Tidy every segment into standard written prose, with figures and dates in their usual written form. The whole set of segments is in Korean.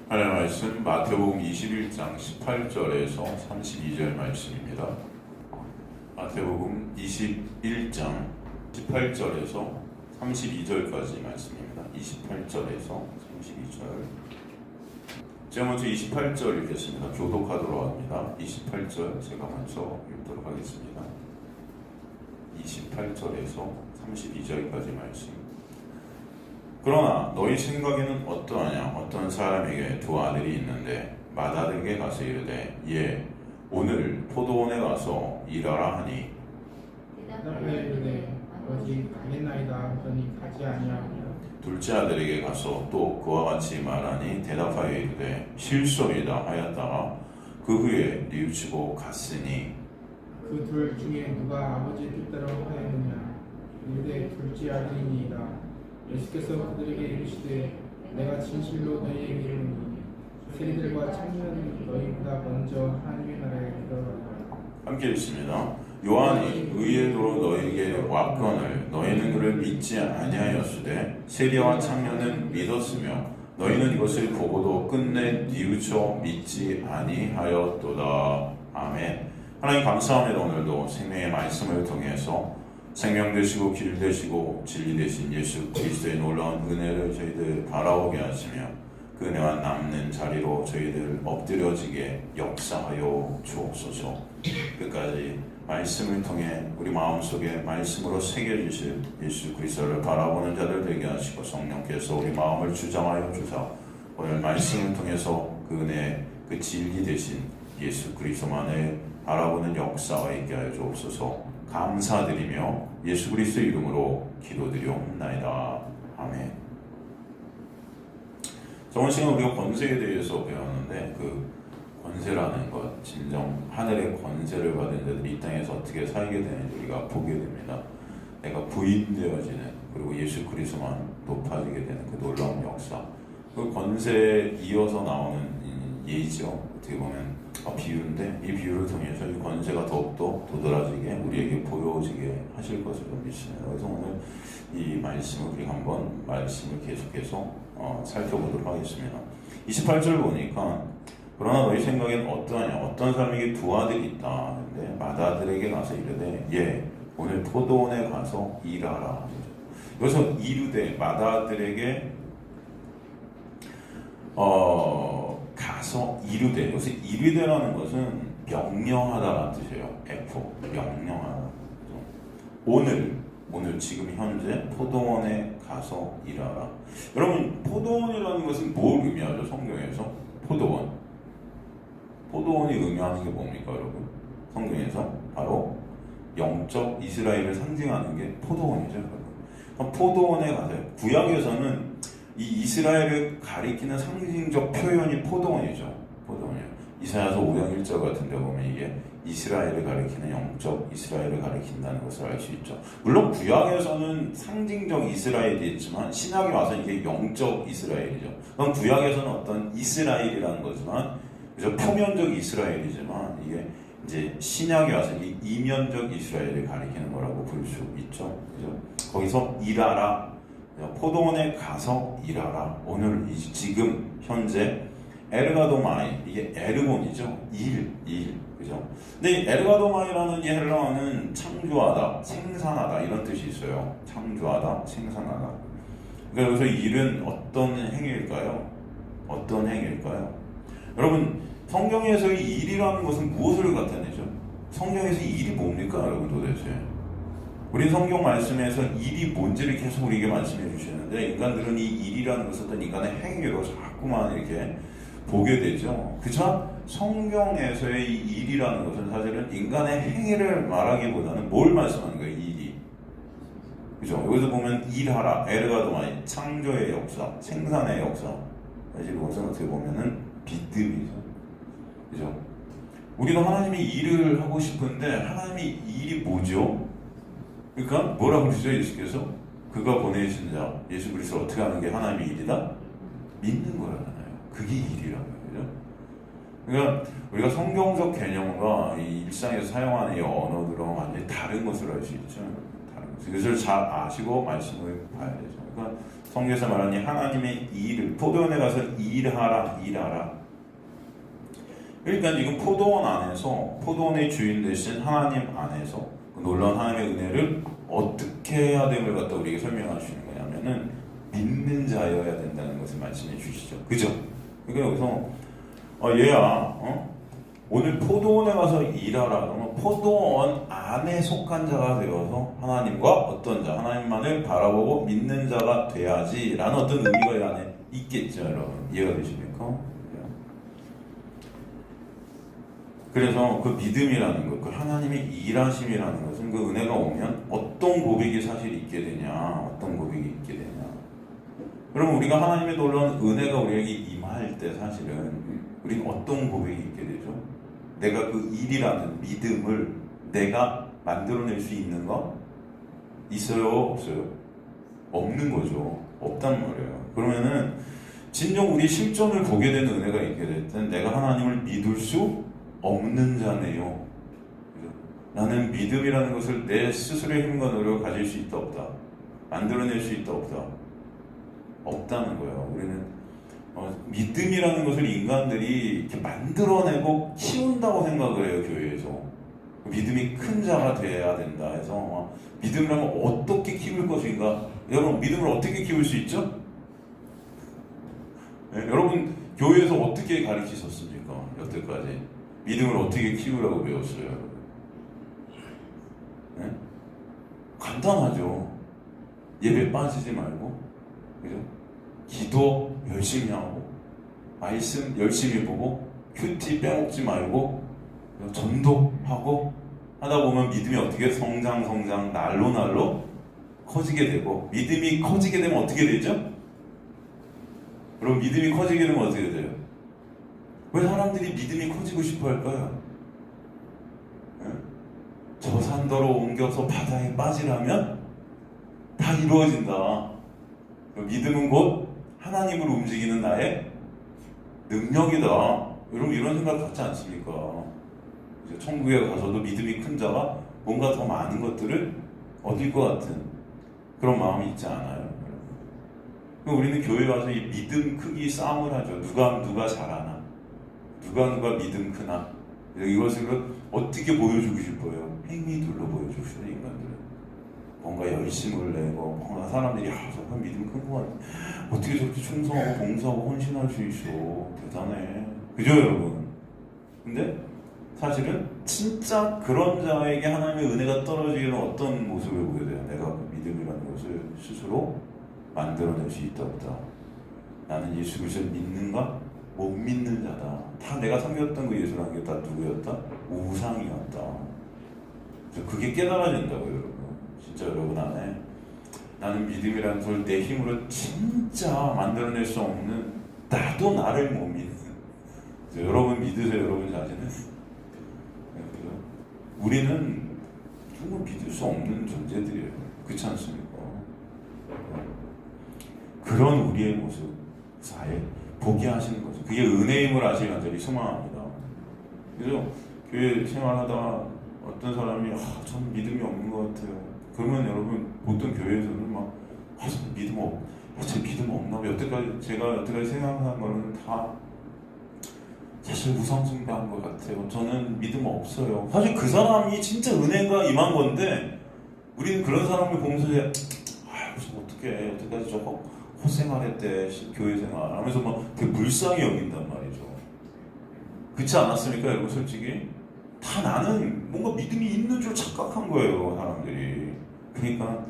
하나님의 말씀 마태복음 21장 18절에서 32절 말씀입니다. 마태복음 21장 18절에서 32절까지 말씀입니다. 28절에서 32절. 제가 먼저 28절 읽겠습니다. 교독하도록 합니다. 28절 제가 먼저 읽도록 하겠습니다. 28절에서 32절까지 말씀. 그러나 너희 생각에는 어떠하냐? 어떤 사람에게 두 아들이 있는데 맏아들에게 가서 이르되 예, 오늘 포도원에 가서 일하라 하니 대답하여 이르되 아버지 가겠나이다 하더니 가지 아니하며 둘째 아들에게 가서 또 그와 같이 말하니 대답하여 이르되 실소이다 하였다가 그 후에 뉘우치고 갔으니 그 둘 중에 누가 아버지 뜻대로 하였느냐? 이르되 둘째 아들이니이다. 예수께서 그들에게 이르시되 내가 진실로 너희에게 이르노니 세리들과 청년은 너희보다 먼저 하나님의 나라에 들어가리라. 함께 읽습니다. 요한이 의의 도로 너희에게 왔거늘 너희는 그를 믿지 아니하였으되 세리와 청년은 믿었으며 너희는 이것을 보고도 끝내 뉘우쳐 믿지 아니하였도다. 아멘. 하나님 감사합니다. 오늘도 생명의 말씀을 통해서 생명 되시고 길 되시고 진리 되신 예수 그리스도의 놀라운 은혜를 저희들 바라보게 하시며 그 은혜와 남는 자리로 저희들 엎드려지게 역사하여 주옵소서. 끝까지 말씀을 통해 우리 마음속에 말씀으로 새겨주실 예수 그리스도를 바라보는 자들 되게 하시고 성령께서 우리 마음을 주장하여 주사 오늘 말씀을 통해서 그 은혜 그 진리 되신 예수 그리스도만을 바라보는 역사가 있게 하여 주옵소서. 감사드리며 예수 그리스도 이름으로 기도드리옵나이다. 아멘. 저번 시간 우리가 권세에 대해서 배웠는데 그 권세라는 것, 진정 하늘의 권세를 받은 자들이 이 땅에서 어떻게 살게 되는지 우리가 보게 됩니다. 내가 부인되어지는 그리고 예수 그리스도만 높아지게 되는 그 놀라운 역사. 그 권세에 이어서 나오는 예죠. 어떻게 보면 비유인데 이 비유를 통해서 이 권세가 더욱더 도드라지게 우리에게 보여지게 하실 것을 믿습니다. 그래서 오늘 이 말씀을 우리 한번 말씀을 계속해서 살펴보도록 하겠습니다. 28절 보니까 그러나 너희 생각엔 어떠하냐? 어떤 사람에게 두 아들이 있다. 근데 맏아들에게 가서 이르되 예, 오늘 포도원에 가서 일하라. 여기서 이르되 맏아들에게 가서 이르되, 여기서 이르되라는 것은 명령하다라는 뜻이에요. F, 명령하다. 오늘 지금 현재 포도원에 가서 일하라. 여러분, 포도원이라는 것은 뭘 의미하죠? 성경에서 포도원이 의미하는 게 뭡니까, 여러분? 성경에서 바로 영적 이스라엘을 상징하는 게 포도원이죠, 여러분. 그럼 포도원에 가세요. 구약에서는 이 이스라엘을 가리키는 상징적 표현이 포도원이죠. 포도원이에요. 이사야서 5장 1절 같은 데 보면 이게 이스라엘을 가리키는 영적 이스라엘을 가리킨다는 것을 알 수 있죠. 물론 구약에서는 상징적 이스라엘이 있지만 신약에 와서 이게 영적 이스라엘이죠. 그럼 구약에서는 어떤 이스라엘이라는 거지만 그래서 표면적 이스라엘이지만 이게 이제 신약에 와서 이 이면적 이스라엘을 가리키는 거라고 볼 수 있죠. 그죠? 거기서 일하라. 포도원에 가서 일하라. 오늘 지금 현재 에르가도마이, 이게 에르곤이죠. 일, 그죠? 근데 이 에르가도마이라는 이 헬라어는 창조하다, 생산하다 이런 뜻이 있어요. 창조하다, 생산하다. 그러니까 여기서 일은 어떤 행위일까요? 어떤 행위일까요? 여러분, 성경에서 이 일이라는 것은 무엇을 나타내죠? 성경에서 이 일이 뭡니까, 여러분 도대체? 우리 성경 말씀에서 일이 뭔지를 계속 우리에게 말씀해 주시는데 인간들은 이 일이라는 것을 어떤 인간의 행위로 자꾸만 이렇게 보게 되죠. 그렇지만 성경에서의 이 일이라는 것은 사실은 인간의 행위를 말하기보다는 뭘 말씀하는 거예요? 일이. 그죠? 여기서 보면 일하라, 에르가도마이, 창조의 역사, 생산의 역사. 사실 이것은 어떻게 보면은 비듬이죠. 그죠? 우리가 하나님이 일을 하고 싶은데 하나님이 일이 뭐죠? 그러니까 뭐라고 그러죠? 예수께서 그가 보내신 자 예수 그리스도를 어떻게 하는 게 하나님의 일이다? 믿는 거잖아요. 그게 일이라는 거죠. 그러니까 우리가 성경적 개념과 이 일상에서 사용하는 이 언어들은 완전히 다른 것을 알 수 있죠. 다른 그것을 잘 아시고 말씀을 봐야 되죠. 그러니까 성경에서 말하니 하나님의 일을 포도원에 가서 일하라. 그러니까 지금 포도원 안에서 포도원의 주인 되신 하나님 안에서 그 놀라운 하나님의 은혜를 어떻게 해야 됨을 갖다 우리에게 설명하시는 거냐면은 믿는 자여야 된다는 것을 말씀해 주시죠. 그죠? 그러니까 여기서 얘야 오늘 포도원에 가서 일하라. 그러면 포도원 안에 속한 자가 되어서 하나님과 어떤 자, 하나님만을 바라보고 믿는 자가 돼야지 라는 어떤 의미가 이 안에 있겠죠. 여러분 이해가 되십니까? 그래서 그 믿음이라는 것, 그 하나님의 일하심이라는 것은 그 은혜가 오면 어떤 고백이 사실 있게 되냐, 어떤 고백이 있게 되냐. 그러면 우리가 하나님의 놀라운 은혜가 우리에게 임할 때 사실은 우리는 어떤 고백이 있게 되죠? 내가 그 일이라는 믿음을 내가 만들어낼 수 있는 거? 있어요? 없어요? 없는 거죠. 없단 말이에요. 그러면은 진정 우리 실존을 보게 되는 은혜가 있게 될 땐 내가 하나님을 믿을 수 없는 자네요. 나는 믿음이라는 것을 내 스스로의 힘과 노력을 가질 수 있다 없다. 만들어낼 수 있다 없다. 없다는 거예요. 우리는 믿음이라는 것을 인간들이 이렇게 만들어내고 키운다고 생각을 해요. 교회에서 믿음이 큰 자가 돼야 된다 해서 믿음이라면 어떻게 키울 것인가. 여러분 믿음을 어떻게 키울 수 있죠? 네, 여러분 교회에서 어떻게 가르치셨습니까? 여태까지 믿음을 어떻게 키우라고 배웠어요? 네? 간단하죠. 예배 빠지지 말고, 그죠? 기도 열심히 하고, 말씀 열심히 보고, 큐티 빼먹지 말고, 전도하고 하다 보면 믿음이 어떻게 성장 날로 커지게 되고, 믿음이 커지게 되면 어떻게 되죠? 그럼 믿음이 커지게 되면 어떻게 돼요? 왜 사람들이 믿음이 커지고 싶어 할까요? 네? 저 산더러 옮겨서 바다에 빠지라면 다 이루어진다. 믿음은 곧 하나님을 움직이는 나의 능력이다. 여러분 이런 생각 갖지 않습니까? 천국에 가서도 믿음이 큰 자가 뭔가 더 많은 것들을 얻을 것 같은 그런 마음이 있지 않아요? 우리는 교회 와서 이 믿음 크기 싸움을 하죠. 누가 잘하나, 누가 믿음 크나. 이것을 어떻게 보여주고 싶어요? 행위들로 보여주고 싶어요. 인간들은 뭔가 열심을 내고 뭔가 사람들이 저건 믿음 큰 것 같아. 어떻게 저렇게 충성하고 봉사하고 헌신할 수 있어. 대단해. 그죠 여러분? 근데 사실은 진짜 그런 자에게 하나님의 은혜가 떨어지기는 어떤 모습을 보여줘요? 내가 그 믿음이라는 것을 스스로 만들어낼 수 있다 없다. 나는 예수 그리스도를 믿는가? 못 믿는 자다. 다 내가 섬겼던 그 예수라는 게 다 누구였다? 우상이었다. 그래서 그게 깨달아진다고요, 여러분. 진짜 여러분 안에 나는 믿음이라는 걸 내 힘으로 진짜 만들어낼 수 없는 나도 나를 못 믿는. 여러분 믿으세요, 여러분 자신은. 우리는 정말 믿을 수 없는 존재들이에요. 그렇지 않습니까? 그런 우리의 모습 사이에 보게 하시는 거죠. 그게 은혜임을 아시길 간절히 소망합니다. 그래서 교회 생활하다가 어떤 사람이 저는 믿음이 없는 것 같아요. 그러면 여러분 보통 교회에서는 저는 제 믿음 없나 봐. 제가 여태까지 생각한 거는 다 사실 우상숭배한 것 같아요. 저는 믿음 없어요. 사실 그 사람이 진짜 은혜가 임한 건데 우리는 그런 사람을 보면서 어떻게 여태까지 저 헛생활했대, 교회 생활 하면서 되게 불쌍히 여긴단 말이죠. 그렇지 않았습니까, 여러분? 솔직히 다 나는 뭔가 믿음이 있는 줄 착각한 거예요, 사람들이. 그러니까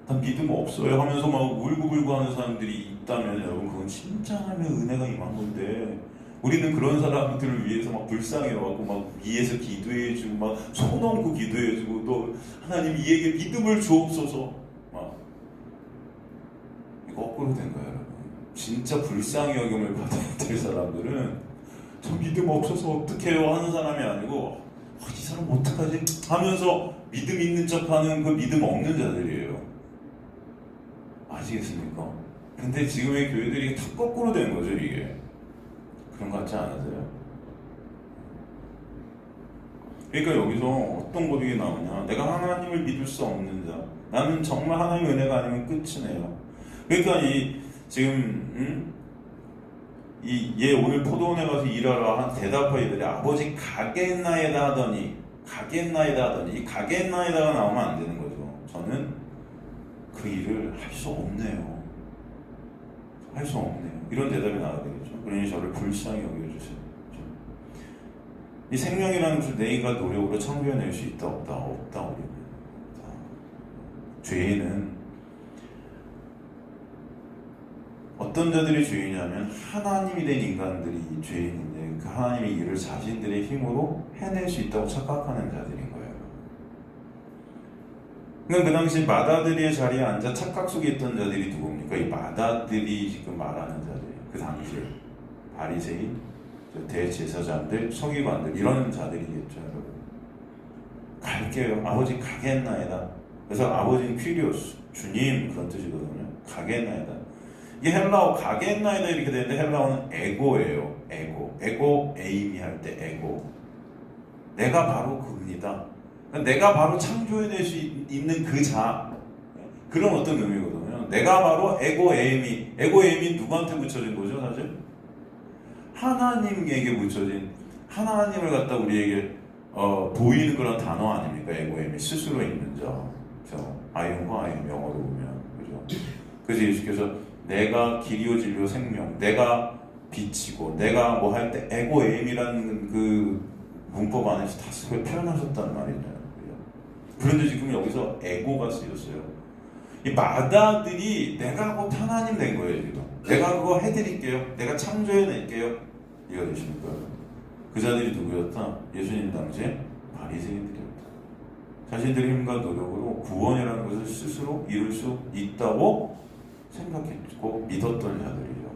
난 믿음 없어요 하면서 울고불고 하는 사람들이 있다면 여러분 그건 진짜 하나님의 은혜가 임한 건데 우리는 그런 사람들을 위해서 불쌍해하고 위에서 기도해주고 손 얹고 기도해주고 또 하나님 이에게 믿음을 주옵소서 거꾸로 된 거예요, 여러분. 진짜 불쌍히 여김을 받아야 될 사람들은 저 믿음 없어서 어떡해요 하는 사람이 아니고 이 사람 어떡하지? 하면서 믿음 있는 척하는 그 믿음 없는 자들이에요. 아시겠습니까? 근데 지금의 교회들이 다 거꾸로 된 거죠, 이게. 그런 것 같지 않으세요? 그러니까 여기서 어떤 고백이 나오냐? 내가 하나님을 믿을 수 없는 자, 나는 정말 하나님의 은혜가 아니면 끝이네요. 그러니까 지금 얘 오늘 포도원에 가서 일하러 한 대답하이들이 아버지 가겠나이다 하더니 이 가겠나이다가 나오면 안 되는 거죠. 저는 그 일을 할 수 없네요. 할 수 없네요. 이런 대답이 나와야 되겠죠. 그러니 저를 불쌍히 여겨주세요. 이 생명이라는 것을 내가 노력으로 창조해낼 수 있다 없다? 없다. 우리는 죄인은 어떤 자들이 죄인이냐면 하나님이 된 인간들이 죄인인데 그 하나님의 일을 자신들의 힘으로 해낼 수 있다고 착각하는 자들인 거예요. 그러니까 그 당시 마다들이의 자리에 앉아 착각 속에 있던 자들이 누굽니까? 이 마다들이 지금 말하는 자들, 그 당시에 바리새인, 대제사장들, 서기관들 이런 자들이겠죠, 여러분. 갈게요. 아버지 가겠나이다. 그래서 아버지는 퀴리오스, 주님 그런 뜻이거든요. 가겠나이다. 이게 헬라어 가겠나이다 이렇게 되는데 헬라어는 에고예요. 에고 에이미 할 때 에고. 내가 바로 그입니다. 내가 바로 창조해낼 수 있는 그 그런 어떤 의미거든요. 내가 바로 에고 에이미 누구한테 붙여진 거죠, 사실? 하나님에게 붙여진, 하나님을 갖다 우리에게 보이는 그런 단어 아닙니까? 에고 에이미 스스로 있는 자. 그렇죠? 아이엠과 아이엠 영어로 보면 그죠? 그래서 예수께서 내가 길이요 진리요 생명, 내가 빛이고 내가 뭐 할 때 에고 에임이라는 그 문법 안에서 다 쓰고 표현하셨단 말이죠. 그런데 지금 여기서 에고가 쓰였어요. 이 마다들이 내가 곧 하나님 된 거예요. 지금 내가 그거 해드릴게요. 내가 창조해낼게요. 이해가 되십니까? 그 자들이 누구였다? 예수님 당시에 바리새인들이었다. 자신들의 힘과 노력으로 구원이라는 것을 스스로 이룰 수 있다고 생각했고 믿었던 자들이죠.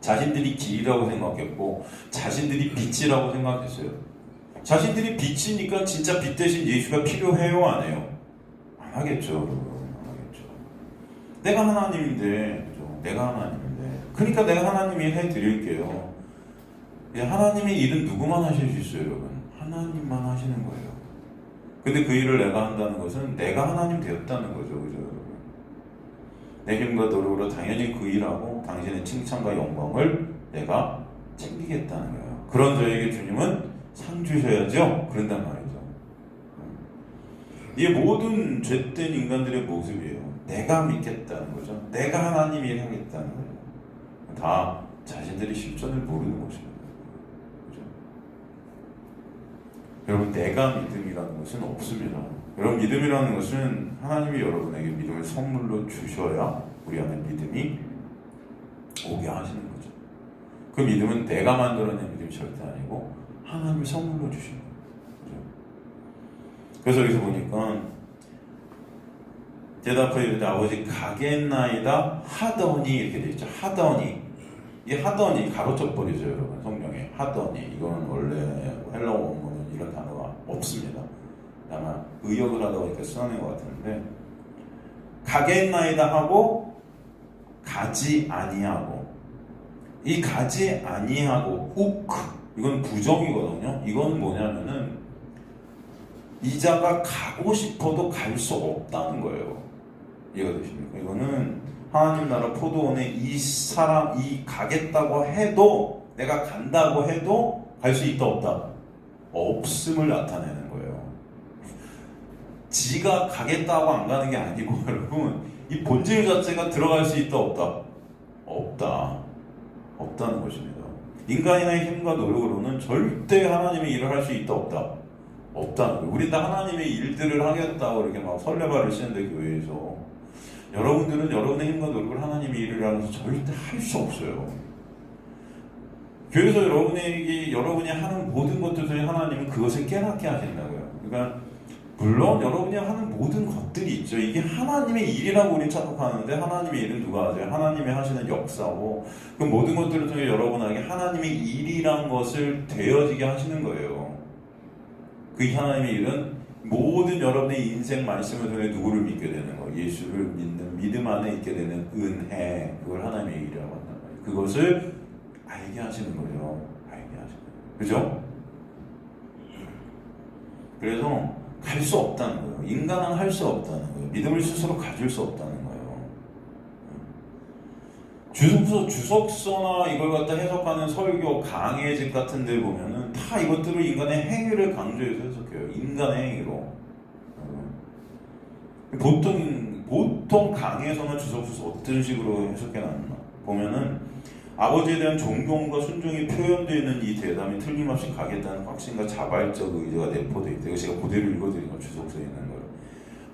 자신들이 길이라고 생각했고 자신들이 빛이라고 생각했어요. 자신들이 빛이니까 진짜 빛 대신 예수가 필요해요? 안 해요? 안 하겠죠. 안 하겠죠. 내가 하나님인데, 그죠? 내가 하나님인데, 그러니까 내가 하나님이 해드릴게요. 하나님의 일은 누구만 하실 수 있어요, 여러분? 하나님만 하시는 거예요. 근데 그 일을 내가 한다는 것은 내가 하나님 되었다는 거죠, 그죠, 여러분? 내 힘과 노력으로 당연히 그 일하고 당신의 칭찬과 영광을 내가 챙기겠다는 거예요. 그런 저에게 주님은 상 주셔야죠. 그런단 말이죠. 이게 모든 죄된 인간들의 모습이에요. 내가 믿겠다는 거죠. 내가 하나님 일 하겠다는 거죠. 다 자신들의 실존을 모르는 것입니다. 그렇죠? 여러분, 내가 믿음이라는 것은 없습니다. 여러분, 믿음이라는 것은 하나님이 여러분에게 믿음을 선물로 주셔야 우리 안에 믿음이 오게 하시는 거죠. 그 믿음은 내가 만들어낸 믿음이 절대 아니고 하나님이 선물로 주신 거예요. 그래서 여기서 보니까 대답하여 이르되 아버지 가겠나이다 하더니 이렇게 되어 있죠. 하더니, 이 하더니 가로쳐 버리죠, 여러분. 성경에 하더니, 이건 원래 헬라어 원문은 이런 단어가 없습니다. 아마 의역을 하다 보니까 써낸 것 같은데, 가겠나이다 하고 가지 아니하고, 이 가지 아니하고 우크, 이건 부정이거든요. 이건 뭐냐면은 이 자가 가고 싶어도 갈 수 없다는 거예요. 이해가 되십니까? 이거는 하나님 나라 포도원에 이 사람이 가겠다고 해도, 내가 간다고 해도 갈 수 있다 없다? 없음을 나타내는 거예요. 지가 가겠다고 안 가는 게 아니고 여러분, 이 본질 자체가 들어갈 수 있다 없다? 없다는 것입니다. 인간의 힘과 노력으로는 절대 하나님의 일을 할 수 있다 없다? 없다는 거예요. 우리 다 하나님의 일들을 하겠다고 이렇게 막 설레발을 쓰는데 교회에서 여러분들은 여러분의 힘과 노력을 하나님의 일을 하면서 절대 할 수 없어요. 교회에서 여러분이 하는 모든 것들 중에 하나님은 그것을 깨닫게 하신다고요. 그러니까 물론 여러분이 하는 모든 것들이 있죠. 이게 하나님의 일이라고 우리는 착각하는데 하나님의 일은 누가 하죠? 하나님이 하시는 역사고 그 모든 것들을 통해 여러분에게 하나님의 일이란 것을 되어지게 하시는 거예요. 그 하나님의 일은 모든 여러분의 인생 말씀을 통해 누구를 믿게 되는 거, 예수를 믿는 믿음 안에 있게 되는 은혜, 그걸 하나님의 일이라고 한단 말이에요. 그것을 알게 하시는 거예요. 알게 하시는 거예요. 그죠? 그래서 할 수 없다는 거예요. 인간은 할 수 없다는 거예요. 믿음을 스스로 가질 수 없다는 거예요. 주석서나 이걸 갖다 해석하는 설교, 강의 집 같은 데 보면은 다 이것들을 인간의 행위를 강조해서 해석해요. 인간의 행위로. 보통 강의에서는 주석서 어떤 식으로 해석해놨나 보면은 아버지에 대한 존경과 순종이 표현되어 있는 이 대담이 틀림없이 가겠다는 확신과 자발적 의지가 내포되어 있다. 이거 제가 그대로 읽어드린 거 주석서에 있는 거예요.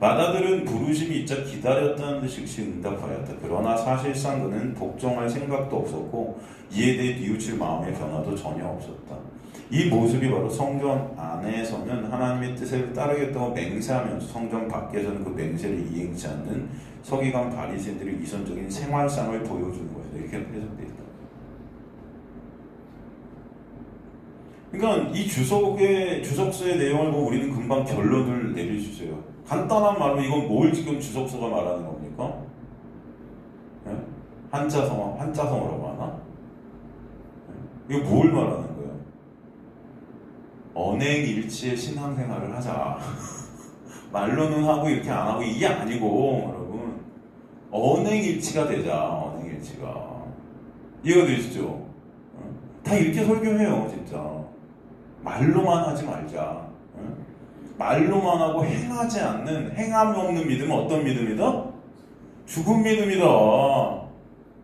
마다들은 부르심이 있자 기다렸다는 듯이 응답하였다. 그러나 사실상 그는 복종할 생각도 없었고 이에 대해 뉘우칠 마음의 변화도 전혀 없었다. 이 모습이 바로 성전 안에서는 하나님의 뜻을 따르겠다고 맹세하면서 성전 밖에서는 그 맹세를 이행치 않는 서기관 바리새인들의 위선적인 생활상을 보여주는 것이다. 이렇게 해석되어 있다. 그러니까 이 주석서의 내용을 보고 우리는 금방 결론을 내릴 수 있어요. 간단한 말로 이건 뭘 지금 주석서가 말하는 겁니까? 네? 한자성어라고 하나? 네? 이거 뭘 말하는 거예요? 언행일치의 신앙생활을 하자. 말로는 하고 이렇게 안 하고 이게 아니고 여러분 언행일치가 되자. 언행일치가 이해가 되시죠? 다 이렇게 설교해요. 진짜 말로만 하지 말자. 말로만 하고 행하지 않는 행함이 없는 믿음은 어떤 믿음이다? 죽은 믿음이다.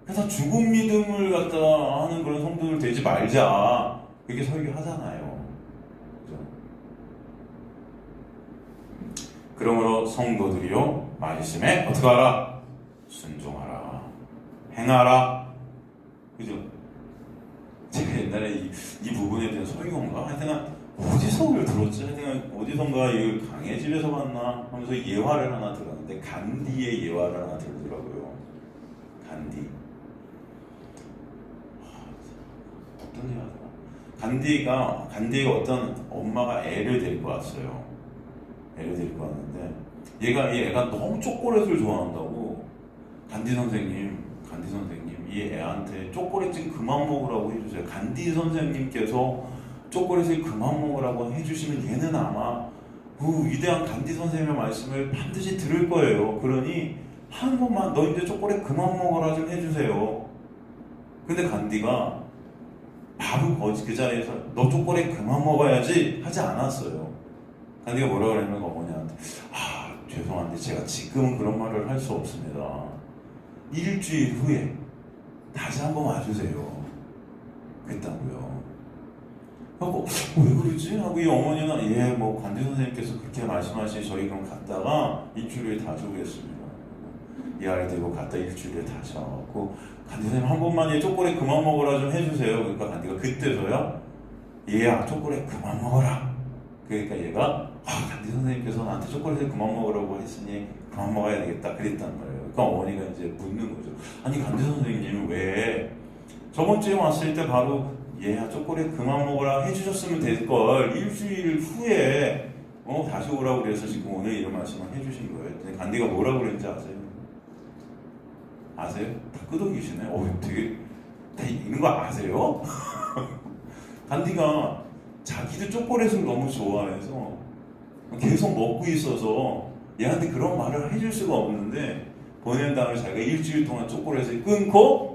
그래서 죽은 믿음을 갖다 하는 그런 성도들 되지 말자. 이렇게 설교하잖아요. 그죠? 그러므로 성도들이요 말씀에 어떻게 하라? 순종하라. 행하라. 그죠? 제가 옛날에 이 부분에 대한 설교인가? 하여튼 어디서 그걸 들었지? 하여튼 어디선가 이걸 강의 집에서 봤나? 하면서 예화를 하나 들었는데 간디의 예화를 하나 들더라고요. 간디. 어떤 예화더라? 간디가 어떤 엄마가 애를 데리고 왔어요. 애를 데리고 왔는데 이 애가 너무 초콜릿을 좋아한다고 간디 선생님 이 애한테 초콜릿 좀 그만 먹으라고 해주세요. 간디 선생님께서 초콜릿을 그만 먹으라고 해주시면 얘는 아마 그 위대한 간디 선생님의 말씀을 반드시 들을 거예요. 그러니 한 번만 너 이제 초콜릿 그만 먹어라 좀 해주세요. 근데 간디가 바로 그 자리에서 너 초콜릿 그만 먹어야지 하지 않았어요. 간디가 뭐라고 그랬냐면 어머니한테 죄송한데 제가 지금은 그런 말을 할 수 없습니다. 일주일 후에 다시 한번 와주세요. 그랬다고요. 하고 왜 그러지? 하고 이 어머니는 뭐 간디 선생님께서 그렇게 말씀하시니 저희 그럼 갔다가 일주일 후에 다시 오겠습니다. 이 아이 들고 갔다 일주일 후에 다시 와갖고 간디 선생님 한 번만 초콜릿 그만 먹으라 좀 해주세요. 그러니까 간디가 그때서야 얘야 초콜릿 그만 먹어라. 그러니까 얘가 간디 선생님께서 나한테 초콜릿을 그만 먹으라고 했으니 그만 먹어야 되겠다 그랬단 말이에요. 그러니까 어머니가 이제 묻는 거죠. 아니 간디 선생님 왜 저번 주에 왔을 때 바로 얘야 초콜릿 그만 먹으라 해주셨으면 될걸 일주일 후에 다시 오라고 그래서 지금 오늘 이런 말씀을 해주신 거예요. 근데 간디가 뭐라고 그랬는지 아세요? 아세요? 다 끄덕이시네. 되게 다 있는 거 아세요? 간디가 자기도 초콜릿을 너무 좋아해서 계속 먹고 있어서 얘한테 그런 말을 해줄 수가 없는데 보낸 다음에 자기가 일주일 동안 초콜릿을 끊고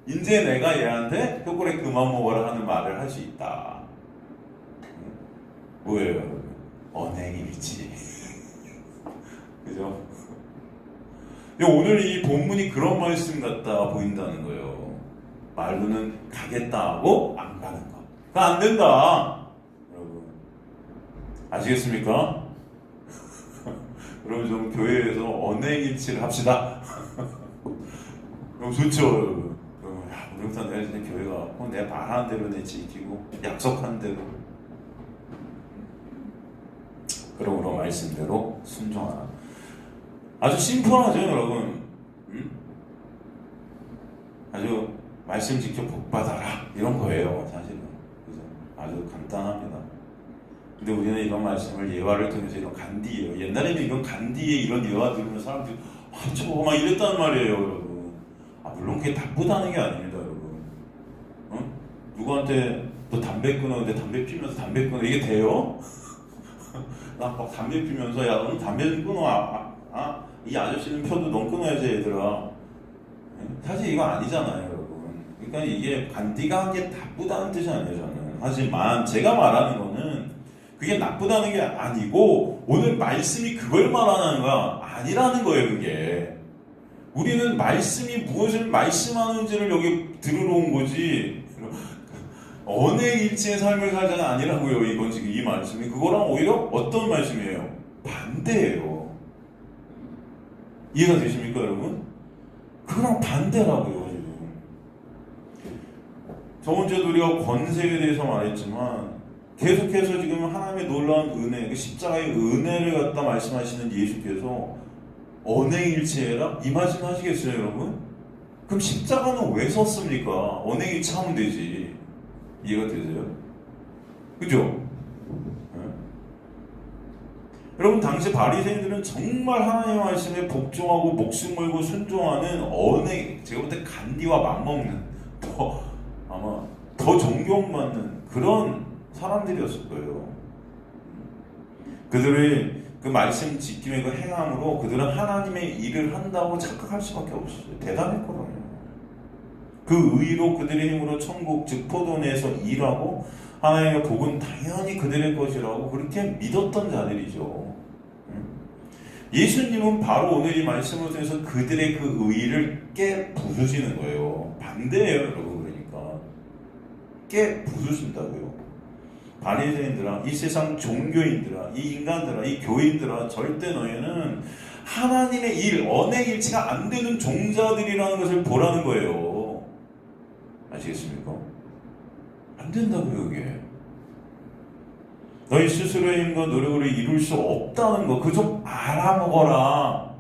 이제 내가 얘한테 초콜릿 그만 먹어라 하는 말을 할 수 있다. 뭐예요? 언행일치. 그죠? 오늘 이 본문이 그런 말씀 같다 보인다는 거예요. 말로는 가겠다 하고 안 가는 거. 그거 안 된다. 여러분 아시겠습니까? 그러면 좀 교회에서 언행일치를 합시다. 그럼 좋죠, 여러분. 오늘부터 내가 진짜 교회 가고 내가 말하는 대로 내 지키고 약속한 대로 그러므로 말씀대로 순종하라. 아주 심플하죠, 여러분. 아주 말씀 지켜 복 받아라 이런 거예요, 사실은. 그죠? 아주 간단합니다. 근데 우리는 이런 말씀을 예화를 통해서 이런 간디예요. 옛날에는 이런 간디의 이런 예화 들으면 사람들이 저거 막 이랬단 말이에요, 여러분. 물론 그게 나쁘다는 게 아닙니다, 여러분. 누구한테 너 담배 끊어, 근데 담배 피면서 담배 끊어 이게 돼요? 나 막 담배 피면서 야 너는 담배 좀 끊어. 이 아저씨는 펴도 넌 끊어야지 얘들아. 사실 이거 아니잖아요 여러분. 그러니까 이게 네가 한 게 나쁘다는 뜻이 아니에요 저는. 하지만 제가 말하는 거는 그게 나쁘다는 게 아니고 오늘 말씀이 그걸 말하는 거 아니라는 거예요 그게. 우리는 말씀이 무엇을 말씀하는지를 여기 들으러 온 거지 언행일치의 삶을 살자는 아니라고요. 이건 지금 이 말씀이 그거랑 오히려 어떤 말씀이에요? 반대예요. 이해가 되십니까 여러분? 그거랑 반대라고요 지금. 저번 주에도 우리가 권세에 대해서 말했지만 계속해서 지금 하나님의 놀라운 은혜, 그 십자가의 은혜를 갖다 말씀하시는 예수께서 언행일치해라? 이 말씀 하시겠어요 여러분? 그럼 십자가는 왜 섰습니까? 언행일치하면 되지. 이해가 되세요? 그죠? 네? 여러분 당시 바리새인들은 정말 하나님의 말씀에 복종하고 목숨 걸고 순종하는 언행, 제가 볼 때 간디와 맞먹는 아마 더 존경받는 그런 사람들이었을 거예요. 그들의 그 말씀 지킴의 그 행함으로 그들은 하나님의 일을 한다고 착각할 수밖에 없었어요. 대단했거든요. 그 의로 그들의 힘으로 천국 즉 포도원에서 일하고 하나님의 복은 당연히 그들의 것이라고 그렇게 믿었던 자들이죠. 예수님은 바로 오늘 이 말씀을 통해서 그들의 그 의를 깨부수시는 거예요. 반대예요 여러분. 그러니까 깨부수신다고요. 바리새인들아, 이 세상 종교인들아, 이 인간들아, 이 교인들아, 절대 너희는 하나님의 일, 언행일치가 안 되는 종자들이라는 것을 보라는 거예요. 아시겠습니까? 안 된다고요, 그게. 너희 스스로의 힘과 노력으로 이룰 수 없다는 거, 그거 좀 알아먹어라.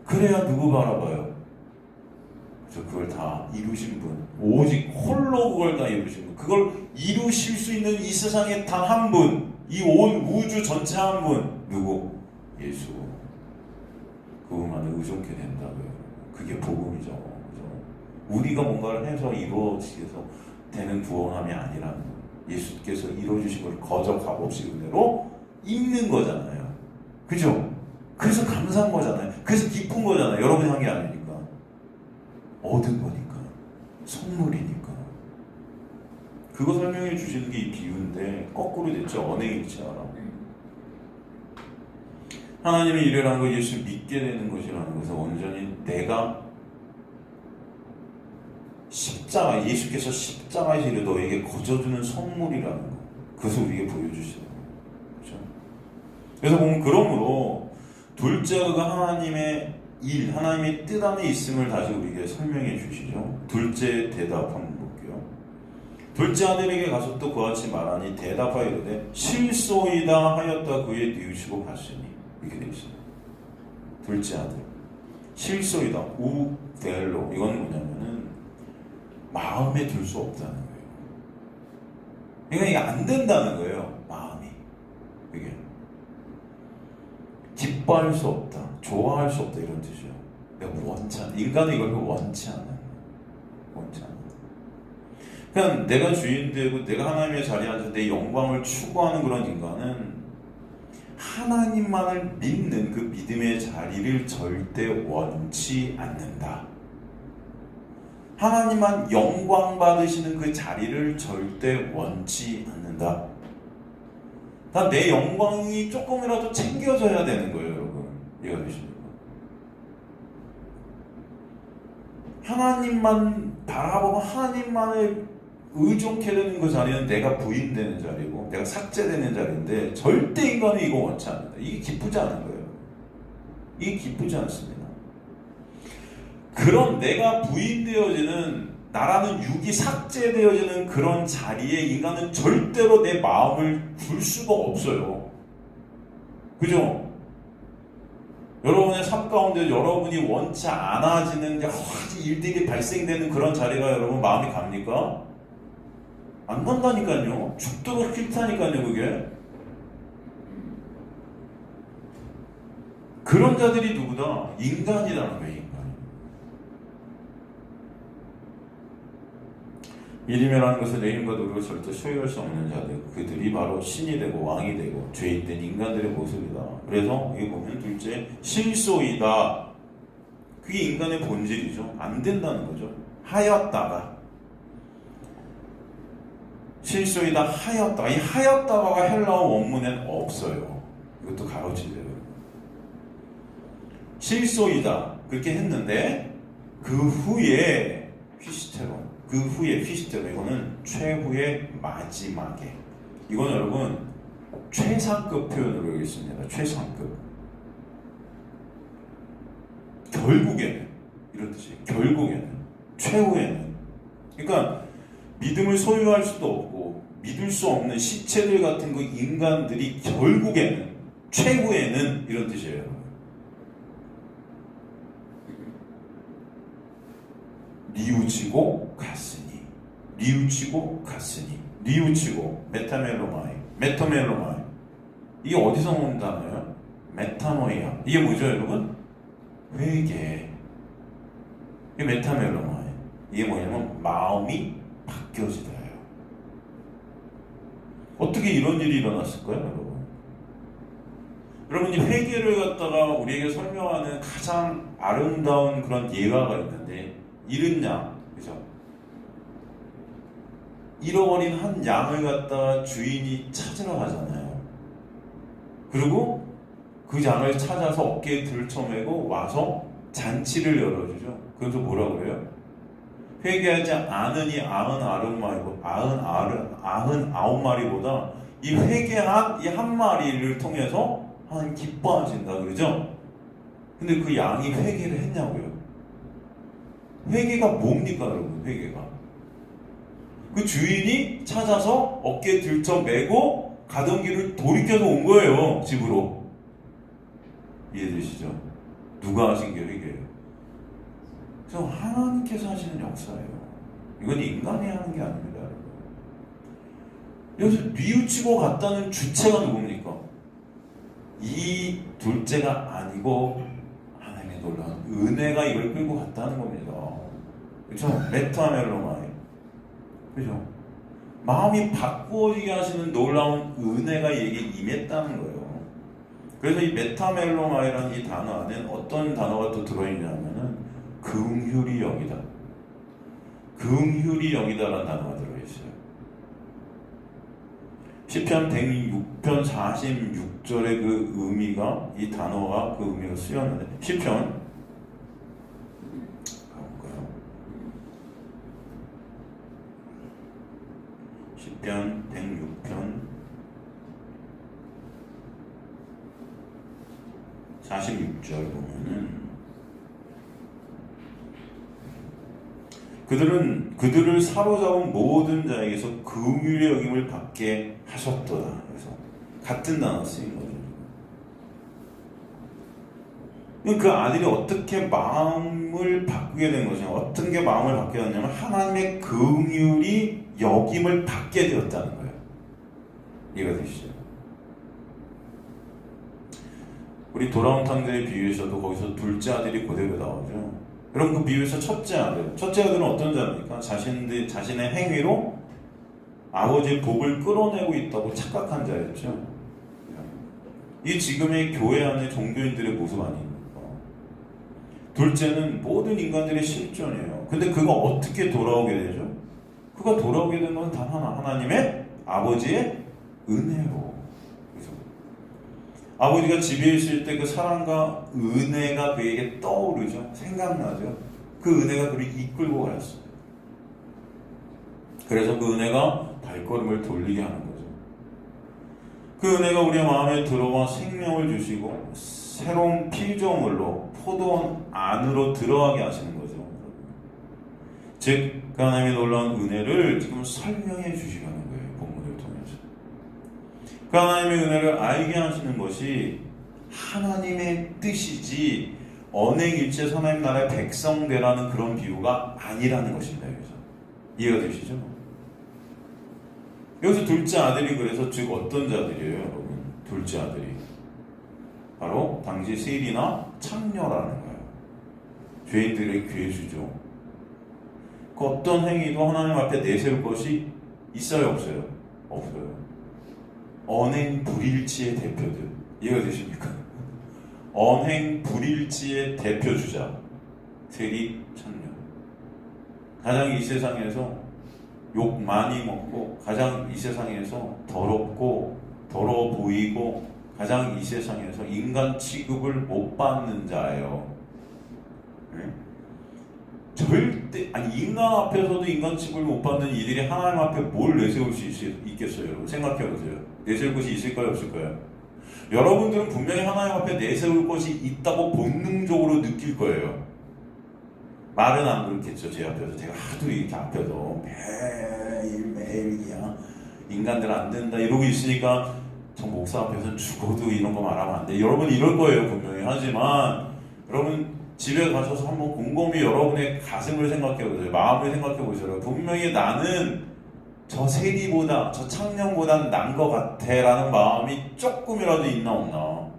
그래야 누구가 알아봐요? 그래서 그걸 다 이루신 분, 오직 홀로 그걸 다 이루신 분, 그걸 이루실 수 있는 이 세상에 단 한 분, 이 온 우주 전체 한 분, 누구? 예수. 그분만에 의존케 된다고요. 그게 복음이죠. 그죠? 우리가 뭔가를 해서 이루어지게서 되는 구원함이 아니라는 거예요. 예수께서 이루어주신 걸 거저 값없이 은혜로 입는 거잖아요. 그죠? 그래서 감사한 거잖아요. 그래서 기쁜 거잖아요. 여러분이 한 게 아니니까. 얻은 거니까. 선물이니까. 그거 설명해 주시는 게 이 비유인데 거꾸로 됐죠. 언행일치하라. 하나님의 일이라는 거 예수 믿게 되는 것이라는 것은 온전히 내가 십자가, 예수께서 십자가에서 이르 너에게 거저주는 선물이라는 거. 그것을 우리에게 보여주시는 거예요. 그렇죠? 그래서 보면 그러므로 둘째가 하나님의 일, 하나님의 뜻 안에 있음을 다시 우리에게 설명해 주시죠. 둘째 대답 한번 볼게요. 둘째 아들에게 가서 또 그와 같이 말하니 대답하여 이르되 실소이다 하였다 그에 뉘우치고 갔으니. 이렇게 되어 있어요. 둘째 아들. 실소이다. 우델로. 이건 뭐냐면은 마음에 둘 수 없다는 거예요. 그러니까 이게 안 된다는 거예요. 마음이. 이게. 기뻐할 수 없다. 좋아할 수 없다. 이런 뜻이에요. 내가 원치 않아. 인간은 이걸 원치 않아. 원치 않아. 그냥 내가 주인 되고 내가 하나님의 자리에 앉아서 내 영광을 추구하는 그런 인간은 하나님만을 믿는 그 믿음의 자리를 절대 원치 않는다. 하나님만 영광 받으시는 그 자리를 절대 원치 않는다. 난 내 영광이 조금이라도 챙겨져야 되는 거예요, 여러분. 이해가 되십니까? 하나님만 바라보고 하나님만을 의존케 되는 그 자리는 내가 부인되는 자리고 내가 삭제되는 자리인데 절대 인간은 이거 원치 않는다. 이게 기쁘지 않은 거예요. 이게 기쁘지 않습니다. 그런 내가 부인되어지는 나라는 육이 삭제되어지는 그런 자리에 인간은 절대로 내 마음을 둘 수가 없어요. 그죠? 여러분의 삶 가운데 여러분이 원치 않아지는 여러 가지 일들이 발생되는 그런 자리가 여러분 마음이 갑니까? 안 간다니까요. 죽도록 싫다니까요, 그게. 그런 자들이 누구다? 인간이라는 거예요, 인간. 이름이라는 것은 내 힘과 노력을 절대 소유할 수 없는 자들, 그들이 바로 신이 되고 왕이 되고 죄인된 인간들의 모습이다. 그래서 여기 보면 둘째, 실소이다. 그게 인간의 본질이죠. 안 된다는 거죠. 하였다가. 실소이다, 하였다가. 이 하였다가가 헬라어 원문에는 없어요. 이것도 가로치세요. 실소이다. 그렇게 했는데 그 후에 휘시테론. 그 후에 휘시테론. 이거는 최후의 마지막에. 이건 여러분 최상급 표현으로 여기 있습니다. 최상급. 결국에는 이런 뜻이에요. 결국에는 최후에는. 그러니까 믿음을 소유할 수도 없고 믿을 수 없는 시체들 같은 그 인간들이 결국에는 최후에는 이런 뜻이에요. 뉘우치고 갔으니, 뉘우치고 갔으니, 뉘우치고 메타멜로마이, 메토멜로마이. 이게 어디서 온 단어예요? 메타노이아. 이게 뭐죠, 여러분? 회개. 이게 메타멜로마이. 이게 뭐냐면 마음이 바뀌어지다예요. 어떻게 이런 일이 일어났을까요, 여러분? 여러분이 회개를 갖다가 우리에게 설명하는 가장 아름다운 그런 예화가 있는데, 잃은 양, 그죠? 잃어버린 한 양을 갖다가 주인이 찾으러 가잖아요. 그리고 그 양을 찾아서 어깨에 들쳐매고 와서 잔치를 열어주죠. 그래서 뭐라 그래요? 회개하지 않으니 99마리보다 이 회개한 이 한 마리를 통해서 하나님 기뻐하신다 그러죠? 근데 그 양이 회개를 했냐고요? 회개가 뭡니까 여러분? 회개가 그 주인이 찾아서 어깨에 들쳐매고 가던 길을 돌이켜서 온 거예요. 집으로. 이해되시죠? 누가 하신 게 회개예요? 그래서 하나님께서 하시는 역사예요. 이건 인간이 하는 게 아닙니다. 여기서 뉘우치고 갔다는 주체가 누굽니까? 이 둘째가 아니고 하나님의 놀라운 은혜가 이걸 끌고 갔다는 겁니다. 그렇죠? 메타멜로마이. 그렇죠? 마음이 바꾸어지게 하시는 놀라운 은혜가 얘에게 임했다는 거예요. 그래서 이 메타멜로마이라는 이 단어 안에는 어떤 단어가 또 들어있냐면은 긍휼히 여기다. 긍휼히 여기다라는 단어가 들어있어요. 시편 106편 46절의 그 의미가, 이 단어가 그 의미가 쓰였는데, 시편 가볼까요? 시편 106편 46절 보면은 그들을 사로잡은 모든 자에게서 긍휼의 여김을 받게 하셨도다. 그래서 같은 단어 쓰인 거죠. 그 아들이 어떻게 마음을 바꾸게 된 것이냐, 어떤 게 마음을 바뀌게 됐냐면 하나님의 긍휼이 여김을 받게 되었다는 거예요. 이해가 되시죠? 우리 돌아온 탕자의 비유에서도 거기서 둘째 아들이 그대로 나오죠. 그럼 그 비유에서 첫째 아들은 어떤 자입니까? 자신의 행위로 아버지의 복을 끌어내고 있다고 착각한 자였죠. 이 지금의 교회 안의 종교인들의 모습 아닙니까? 둘째는 모든 인간들의 실존이에요. 근데 그가 어떻게 돌아오게 되죠? 그가 돌아오게 된 건 단 하나, 하나님의 아버지의 은혜로. 그래서 아버지가 집에 있을 때 그 사랑과 은혜가 그에게 떠오르죠. 생각나죠. 그 은혜가 그를 이끌고 가였어요. 그래서 그 은혜가 발걸음을 돌리게 하는 거죠. 그 은혜가 우리의 마음에 들어와 생명을 주시고 새로운 피조물로 포도원 안으로 들어가게 하시는 거죠. 즉, 그 하나님의 놀라운 은혜를 지금 설명해 주시려는 거예요. 본문을 통해서. 그 하나님의 은혜를 알게 하시는 것이 하나님의 뜻이지 언행일체 하나님 나라의 백성 되라는 그런 비유가 아니라는 것입니다. 여기서 이해가 되시죠? 여기서 둘째 아들이 그래서 즉 어떤 자들이에요, 여러분? 둘째 아들이 바로 당시 세리나 창녀라는 거예요. 죄인들의 괴수죠. 그 어떤 행위도 하나님 앞에 내세울 것이 있어요, 없어요? 없어요. 언행 불일치의 대표들. 이해가 되십니까? 언행 불일치의 대표주자. 세리 천녀. 가장 이 세상에서 욕 많이 먹고, 가장 이 세상에서 더럽고, 더러워 보이고, 가장 이 세상에서 인간 취급을 못 받는 자예요. 네? 절대, 아니, 인간 앞에서도 인간 취급을 못 받는 이들이 하나님 앞에 뭘 내세울 수 있겠어요? 여러분 생각해 보세요. 내세울 것이 있을까요, 없을까요? 여러분들은 분명히 하나님 앞에 내세울 것이 있다고 본능적으로 느낄 거예요. 말은 안 그렇겠죠. 제 앞에서 제가 하도 이렇게 앞에서 매일 그냥 인간들 안 된다 이러고 있으니까 저 목사 앞에서는 죽어도 이런 거 말하면 안 돼. 여러분 이럴 거예요, 분명히. 하지만 여러분 집에 가셔서 한번 곰곰이 여러분의 가슴을 생각해 보세요. 마음을 생각해 보세요. 분명히 나는 저 세리보다, 저 창녕보다는 난 것 같아 라는 마음이 조금이라도 있나 없나.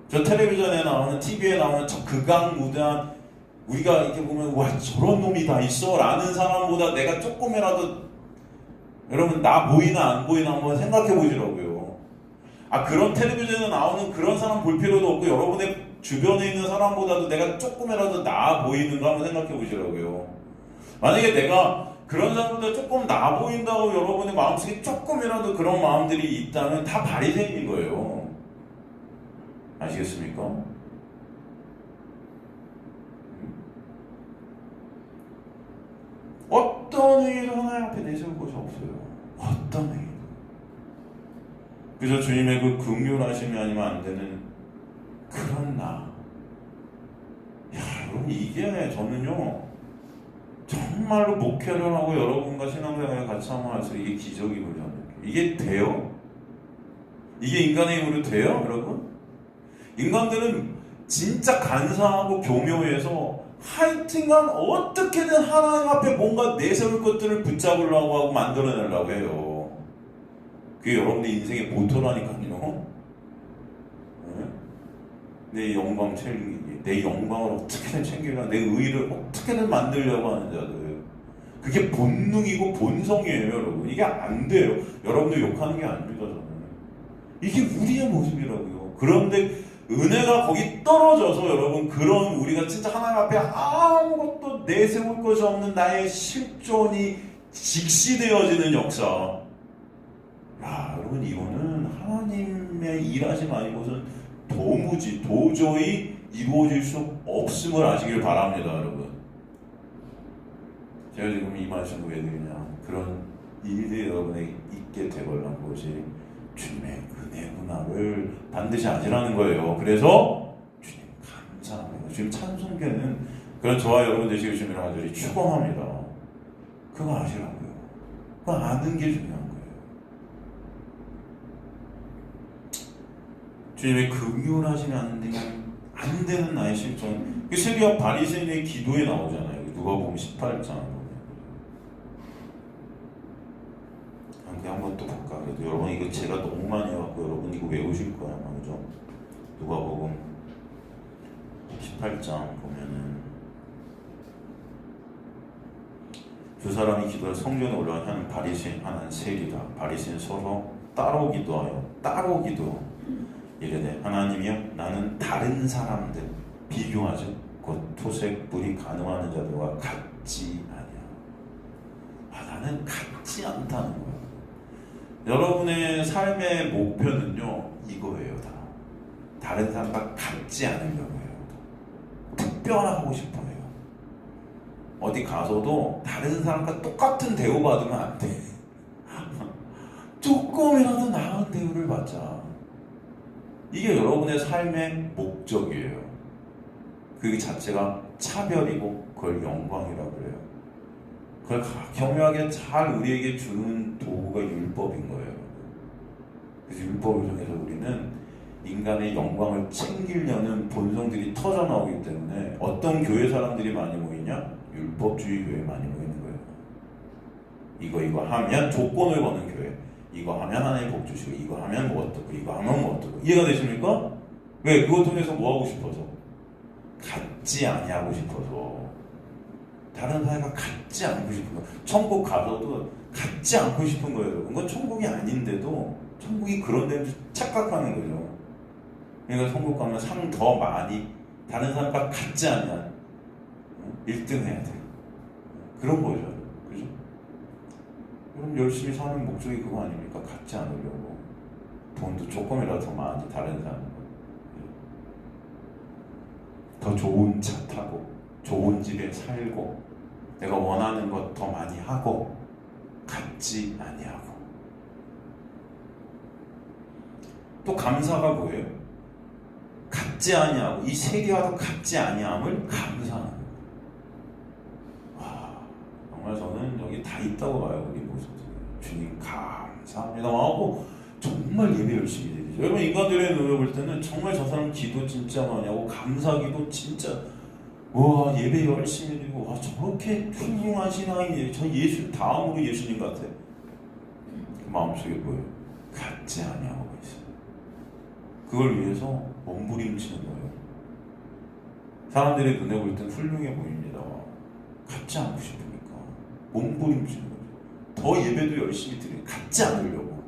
저 텔레비전에 나오는, TV에 나오는 저 극악무도한, 우리가 이렇게 보면 와 저런 놈이 다 있어 라는 사람보다 내가 조금이라도 여러분 나 보이나 안 보이나 한번 생각해 보시라고요. 그런 텔레비전에 나오는 그런 사람 볼 필요도 없고 여러분의 주변에 있는 사람보다도 내가 조금이라도 나아 보이는가 한번 생각해 보시라고요. 만약에 내가 그런 사람보다 조금 나아 보인다고 여러분의 마음속에 조금이라도 그런 마음들이 있다면 다 바리새인인 거예요. 아시겠습니까? 어떤 행위도 하나님 앞에 내세울 것이 없어요. 어떤 행위도. 그래서 주님의 그 긍휼하심이 아니면 안 되는 그런 나. 여러분 이게 저는요 정말로 목회를 하고 여러분과 신앙생활을 같이 하면서 이게 기적이고 저는 이게 돼요? 이게 인간의 힘으로 돼요, 여러분? 인간들은 진짜 간사하고 교묘해서 하여튼간 어떻게든 하나님 앞에 뭔가 내세울 것들을 붙잡으려고 하고 만들어내려고 해요. 그게 여러분의 인생의 모토라니까요. 네? 내 영광 챙기기, 내 영광을 어떻게든 챙기려고, 내 의의를 어떻게든 만들려고 하는 자들. 그게 본능이고 본성이에요, 여러분. 이게 안 돼요. 여러분들 욕하는 게 아닙니다, 저는. 이게 우리의 모습이라고요. 그런데 은혜가 거기 떨어져서 여러분 그런 우리가 진짜 하나님 앞에 아무것도 내세울 것이 없는 나의 실존이 직시되어지는 역사. 여러분 이거는 하나님의 일하심 아니고선 도저히 이루어질 수 없음을 아시길 바랍니다, 여러분. 제가 지금 이 말씀을 왜 드리냐, 그런 일이 여러분에게 있게 되걸란 것이 주님의 은혜구나를 반드시 아시라는 거예요. 그래서 주님 감사합니다. 주님 찬송계는 그런 저와 여러분 되시길 주님을 간절히 축원합니다. 그거 아시라고요. 그거 아는 게 중요한 거예요. 주님의 긍휼하심이 안 되는 나의 실존. 그 세리와 바리새인의 기도에 나오잖아요. 누가복음 18장. 한번 또 볼까? 그래도 여러분 이거 제가 너무 많이 해갖고 여러분 이거 외우실 거야, 아마. 그죠? 누가복음 18장 보면은 두 사람이 기도해 성전에 올라가 하는 바리새인 하나는 세리다. 바리새인 서로 따로 기도 이르되 하나님이여 나는 다른 사람들 비교하죠. 곧 토색 불이 간음하는 자들과 같지 아니야. 나는 같지 않다는 거야. 여러분의 삶의 목표는요 이거예요. 다른 사람과 같지 않으려고 해요. 특별하고 싶어요. 어디 가서도 다른 사람과 똑같은 대우받으면 안 돼. 조금이라도 나은 대우를 받자. 이게 여러분의 삶의 목적이에요. 그 자체가 차별이고 그걸 영광이라고 그래요. 그걸 경외하게 잘 우리에게 주는 도구가 율법인 거예요. 그래서 율법을 통해서 우리는 인간의 영광을 챙기려는 본성들이 터져 나오기 때문에 어떤 교회 사람들이 많이 모이냐? 율법주의 교회에 많이 모이는 거예요. 이거 하면 조건을 거는 교회. 이거 하면 하나님 복 주시고, 이거 하면 뭐 어떻고, 이거 하면 뭐 어떻고. 이해가 되십니까? 왜? 그거 통해서 뭐 하고 싶어서? 같지 아니하고 싶어서. 다른 사회가 갖지 않고 싶은 거예요. 천국 가서도 갖지 않고 싶은 거예요, 여러분. 그건 천국이 아닌데도 천국이 그런 데를 착각하는 거죠. 그러니까 천국 가면 상 더 많이 다른 사람과 같지 않냐 1등 해야 돼. 그런 거죠. 그죠? 그럼 열심히 사는 목적이 그거 아닙니까? 갖지 않으려고. 돈도 조금이라도 더 많이 다른 사람과 더 좋은 차 타고 좋은 집에 살고 내가 원하는 것 더 많이 하고 갖지 아니하고. 또 감사가 뭐예요? 갖지 아니하고 이 세계와도 갖지 아니함을 감사하는 거예요. 와, 정말 저는 여기 다 있다고 봐요. 우리 모습들. 주님 감사합니다 하고 정말 예배 열심히 드리죠. 여러분, 인간들의 눈을 볼 때는 정말 저 사람 기도 진짜 많이 하고 감사기도 진짜 와 예배 열심히 드리고 와 저렇게 훌륭한 신앙이에요. 저 예수 다음으로 예수님 같아. 그 마음속에 뭐예요? 갖지 아니하고 있어요. 그걸 위해서 몸부림치는 거예요. 사람들의 눈에 볼 땐 훌륭해 보입니다. 갖지 않고 싶으니까 몸부림치는 거죠. 더 예배도 열심히 드려요. 갖지 않으려고.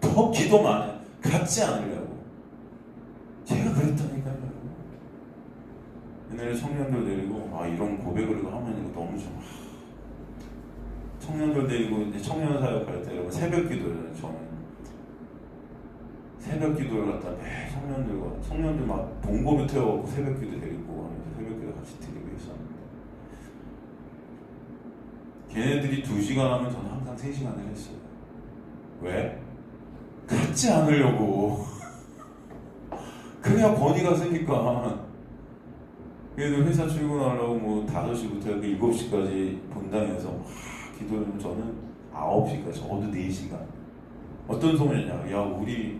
더 기도 많이 해요. 갖지 않으려고. 제가 그랬다니까요. 옛날에 청년들 데리고 이런 고백을 하면 이거 너무 좀 청년들 데리고 이제 청년 사역 할 때 여러분 새벽 기도를 저는 새벽 기도를 갖다 매 청년들 막 봉고를 태워갖고 새벽 기도 데리고 하면서 새벽 기도 같이 드리고 했었는데 걔네들이 2시간 하면 저는 항상 3시간을 했어요. 왜? 갖지 않으려고. 그래야 권위가 세니까. 얘들 회사 출근하려고 뭐 5시부터 7시까지 본당에서 기도하면 저는 9시까지 적어도 4시간. 어떤 소문이냐? 야 우리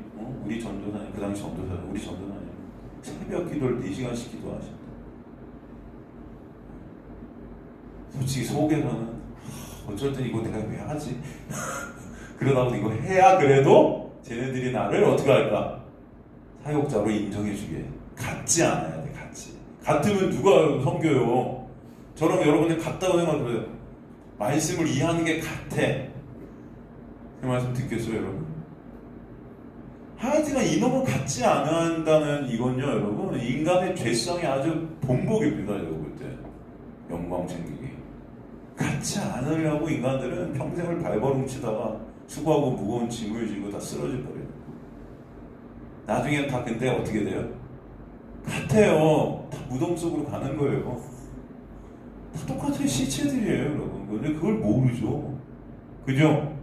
전도사님, 그 당시 전도사님, 우리 전도사님 새벽 기도를 4시간씩 기도하신다. 솔직히 속에서는 어쩔 땐 이거 내가 왜 하지? 그러다가 이거 해야 그래도 쟤네들이 나를 어떻게 할까? 사역자로 인정해주게. 갖지 않아야 돼. 같으면 누가 섬겨요? 저랑 여러분들 같다고 생각해요. 말씀을 이해하는 게 같아. 그 말씀 듣겠어요, 여러분? 하여튼간 이놈을 갖지 않는다는 이건요, 여러분, 인간의 죄성이 아주 본보기입니다, 제가 볼 때. 영광 챙기기. 갖지 않으려고 인간들은 평생을 발버둥치다가 수고하고 무거운 짐을 지고 다 쓰러져 버려요. 나중엔 다 근데 어떻게 돼요? 같아요. 다 무덤 속으로 가는 거예요. 다 똑같은 시체들이에요, 여러분. 근데 그걸 모르죠. 그죠?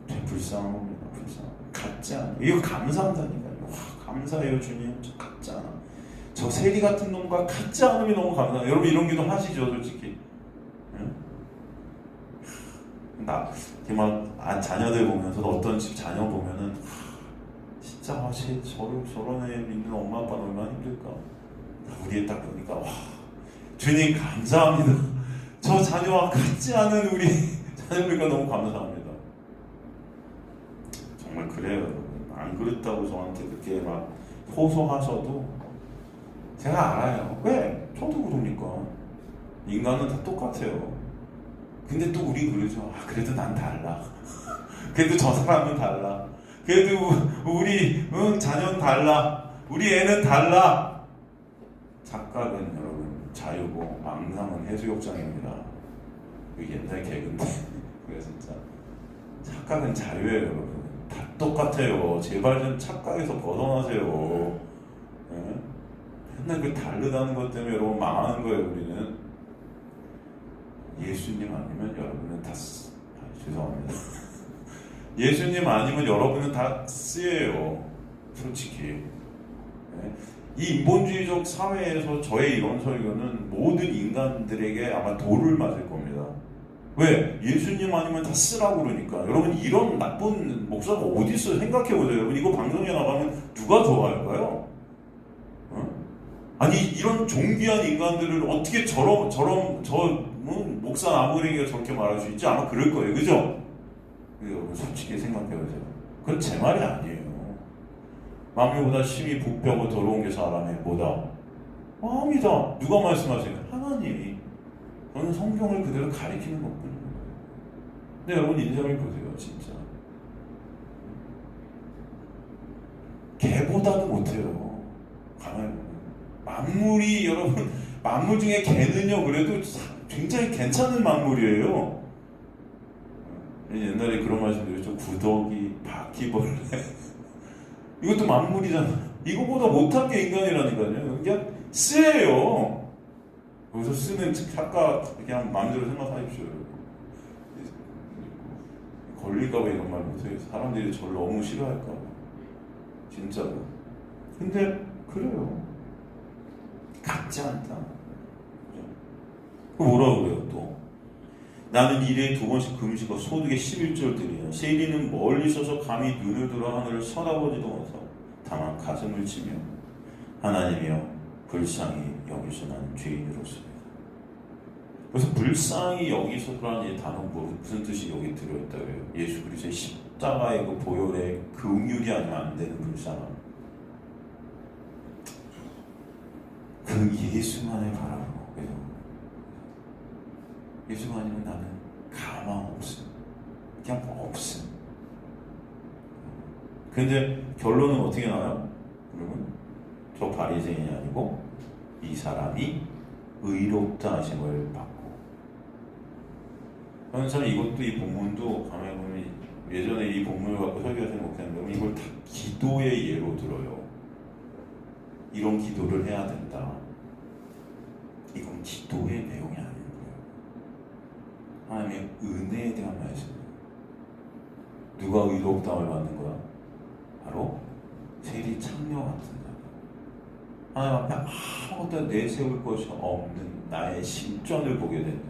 되게 불쌍한 겁니다. 불쌍한. 갖지 않아. 이거 감사한다니까요. 와, 감사해요, 주님. 저 갖지 않아. 저 세리 같은 놈과 갖지 않음이 너무 감사해요. 여러분 이런 기도 하시죠, 솔직히. 응? 막 자녀들 보면서 어떤 집 자녀 보면은 진짜 저런 애 믿는 엄마 아빠는 얼마나 힘들까. 우리 애 딱 보니까 와 주님 감사합니다. 저 자녀와 같지 않은 우리 자녀들과 너무 감사합니다. 정말 그래요, 여러분. 안 그렇다고 저한테 그렇게 막 호소하셔도 제가 알아요. 왜? 저도 그러니까. 인간은 다 똑같아요. 근데 또 우리 그러죠. 그래도 난 달라. 그래도 저 사람은 달라. 그래도 우리 자녀는 달라. 우리 애는 달라. 착각은 여러분 자유고 망상은 해수욕장입니다. 이게 옛날 개그인데 그게 진짜 착각은 자유예요, 여러분. 다 똑같아요. 제발 좀 착각에서 벗어나세요. 네? 맨날 그 다르다는 것 때문에 여러분 망하는 거예요. 우리는 예수님 아니면 여러분은 다 죄송합니다. 예수님 아니면 여러분은 다 쓰예요. 솔직히. 네? 이 인본주의적 사회에서 저의 이런 설교는 모든 인간들에게 아마 돌을 맞을 겁니다. 왜? 예수님 아니면 다 쓰라고 그러니까. 여러분 이런 나쁜 목사가 어디 있어요? 생각해보세요. 여러분 이거 방송에 나가면 누가 좋아할까요? 아니 이런 존귀한 인간들을 어떻게 저 목사 나무랭이가 저렇게 말할 수 있지? 아마 그럴 거예요. 그죠? 여러분 솔직히 생각해보세요. 그건 제 말이 아니에요. 만물보다 심히 부패하고 더러운 게 사람의 뭐다? 마음이다. 누가 말씀하세요? 하나님이. 저는 성경을 그대로 가리키는 것뿐입니다. 근데 여러분 인생을 보세요. 진짜 개보다도 못해요. 가만히 보면 만물이, 여러분 만물 중에 개는요 그래도 굉장히 괜찮은 만물이에요. 옛날에 그런 말씀 드렸죠. 구더기, 바퀴벌레 이것도 만물이잖아. 이거보다 못한 게 인간이라니까요. 그냥 쓰예요. 거기서 쓰는 착각 그냥 마음대로 생각하십시오. 걸릴까봐 이런 말 못해요. 사람들이 저를 너무 싫어할까봐. 진짜로. 근데 그래요. 같지 않다. 그 뭐라고 그래요 또? 나는 일에 2번씩 금식과 소득의 11조를 드리냐. 세리는 멀리 서서 감히 눈을 들어 하늘을 쳐다보지도 못하고 다만 가슴을 치며 하나님이여 불쌍히 여기서는 죄인으로서입니다. 그래서 불쌍히 여기서라는 이 단어 무슨 뜻이 여기 들어있다 그래요? 예수 그리스도의 십자가의 그 보혈의 긍휼이 아니면 안 되는 불쌍함. 그 예수만을 바라보고 예수가 아니면 나는 가망 없음. 그냥 없음. 근데 결론은 어떻게 나와요? 여러분, 저 바리새인이 아니고 이 사람이 의롭다 하심을 받고. 저는 이것도 이 본문도 가만히 보면 예전에 이 본문을 갖고 설교하시는 목사님들은 이걸 다 기도의 예로 들어요. 이런 기도를 해야 된다. 이건 기도의 내용이 아니에요. 하나님의 은혜에 대한 말씀이에요. 누가 의롭다함을 받는 거야? 바로 세리 창녀 같은 자. 하나님 앞에 아무것도 내세울 것이 없는 나의 실존을 보게 된다.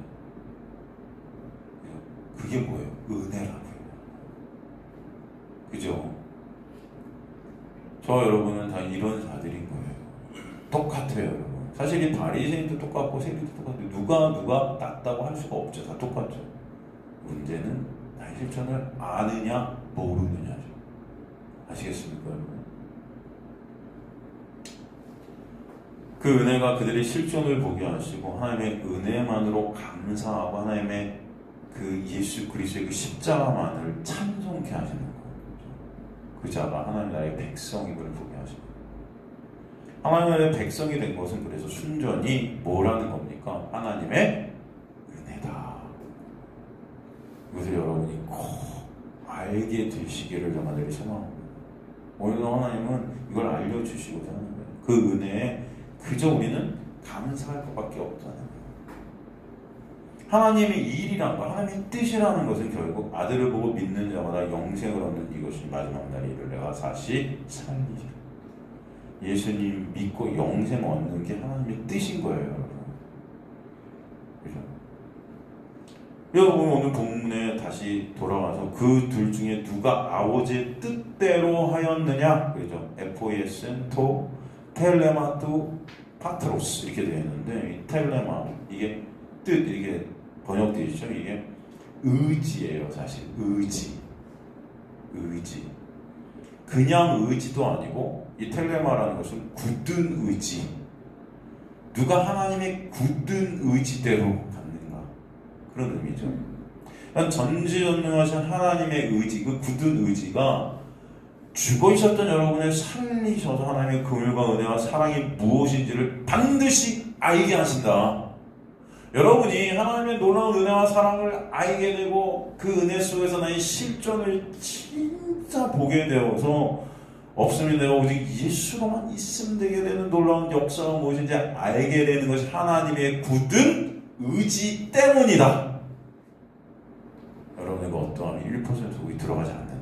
그게 뭐예요? 은혜라고요. 그죠? 저 여러분은 다 이런 자들인 거예요. 똑같아요, 여러분. 사실 이 바리새인도 똑같고 세리도 똑같아요. 누가 낫다고 할 수가 없죠. 다 똑같죠. 문제는 나의 실존을 아느냐 모르느냐죠. 아시겠습니까, 여러분? 그 은혜가 그들의 실존을 보게 하시고 하나님의 은혜만으로 감사하고 하나님의 그 예수 그리스도의 그 십자가만을 찬송케 하시는 거예요. 그 자가 하나님 나라의 백성임을 보게 하시고 하나님의 백성이 된 것은 그래서 순전히 뭐라는 겁니까? 하나님의 은혜다. 이것을 여러분이 꼭 알게 되시기를 저마다리 소망합니다. 오늘도 하나님은 이걸 알려주시고자 하는 거예요. 그 은혜에 그저 우리는 감사할 것밖에 없다는 거예요. 하나님의 일이란 것, 하나님의 뜻이라는 것은 결국 아들을 보고 믿는 자마다 영생을 얻는 이것이 마지막 날에 이르러가 다시 살리시라. 예수님 믿고 영생 얻는 게 하나님의 뜻인 거예요, 여러분. 그죠? 여러분 오늘 본문에 다시 돌아와서 그 둘 중에 누가 아버지의 뜻대로 하였느냐, 그죠? 에포이에센토 텔레마투 파트로스 이렇게 되어 있는데 이 텔레마 이게 뜻 이게 번역되어 있죠. 이게 의지예요, 사실 의지. 그냥 의지도 아니고 이 텔레마라는 것은 굳은 의지. 누가 하나님의 굳은 의지대로 갖는가 그런 의미죠. 전지전능하신 하나님의 의지, 그 굳은 의지가 죽어 있었던 여러분을 살리셔서 하나님의 긍휼과 은혜와 사랑이 무엇인지를 반드시 알게 하신다. 여러분이 하나님의 놀라운 은혜와 사랑을 알게 되고 그 은혜 속에서 나의 실존을 진짜 보게 되어서 없으면 내가 오직 예수로만 있으면 되게 되는 놀라운 역사가 무엇인지 알게 되는 것이 하나님의 굳은 의지 때문이다. 여러분에게 어떠한 1% 속이 들어가지 않는다.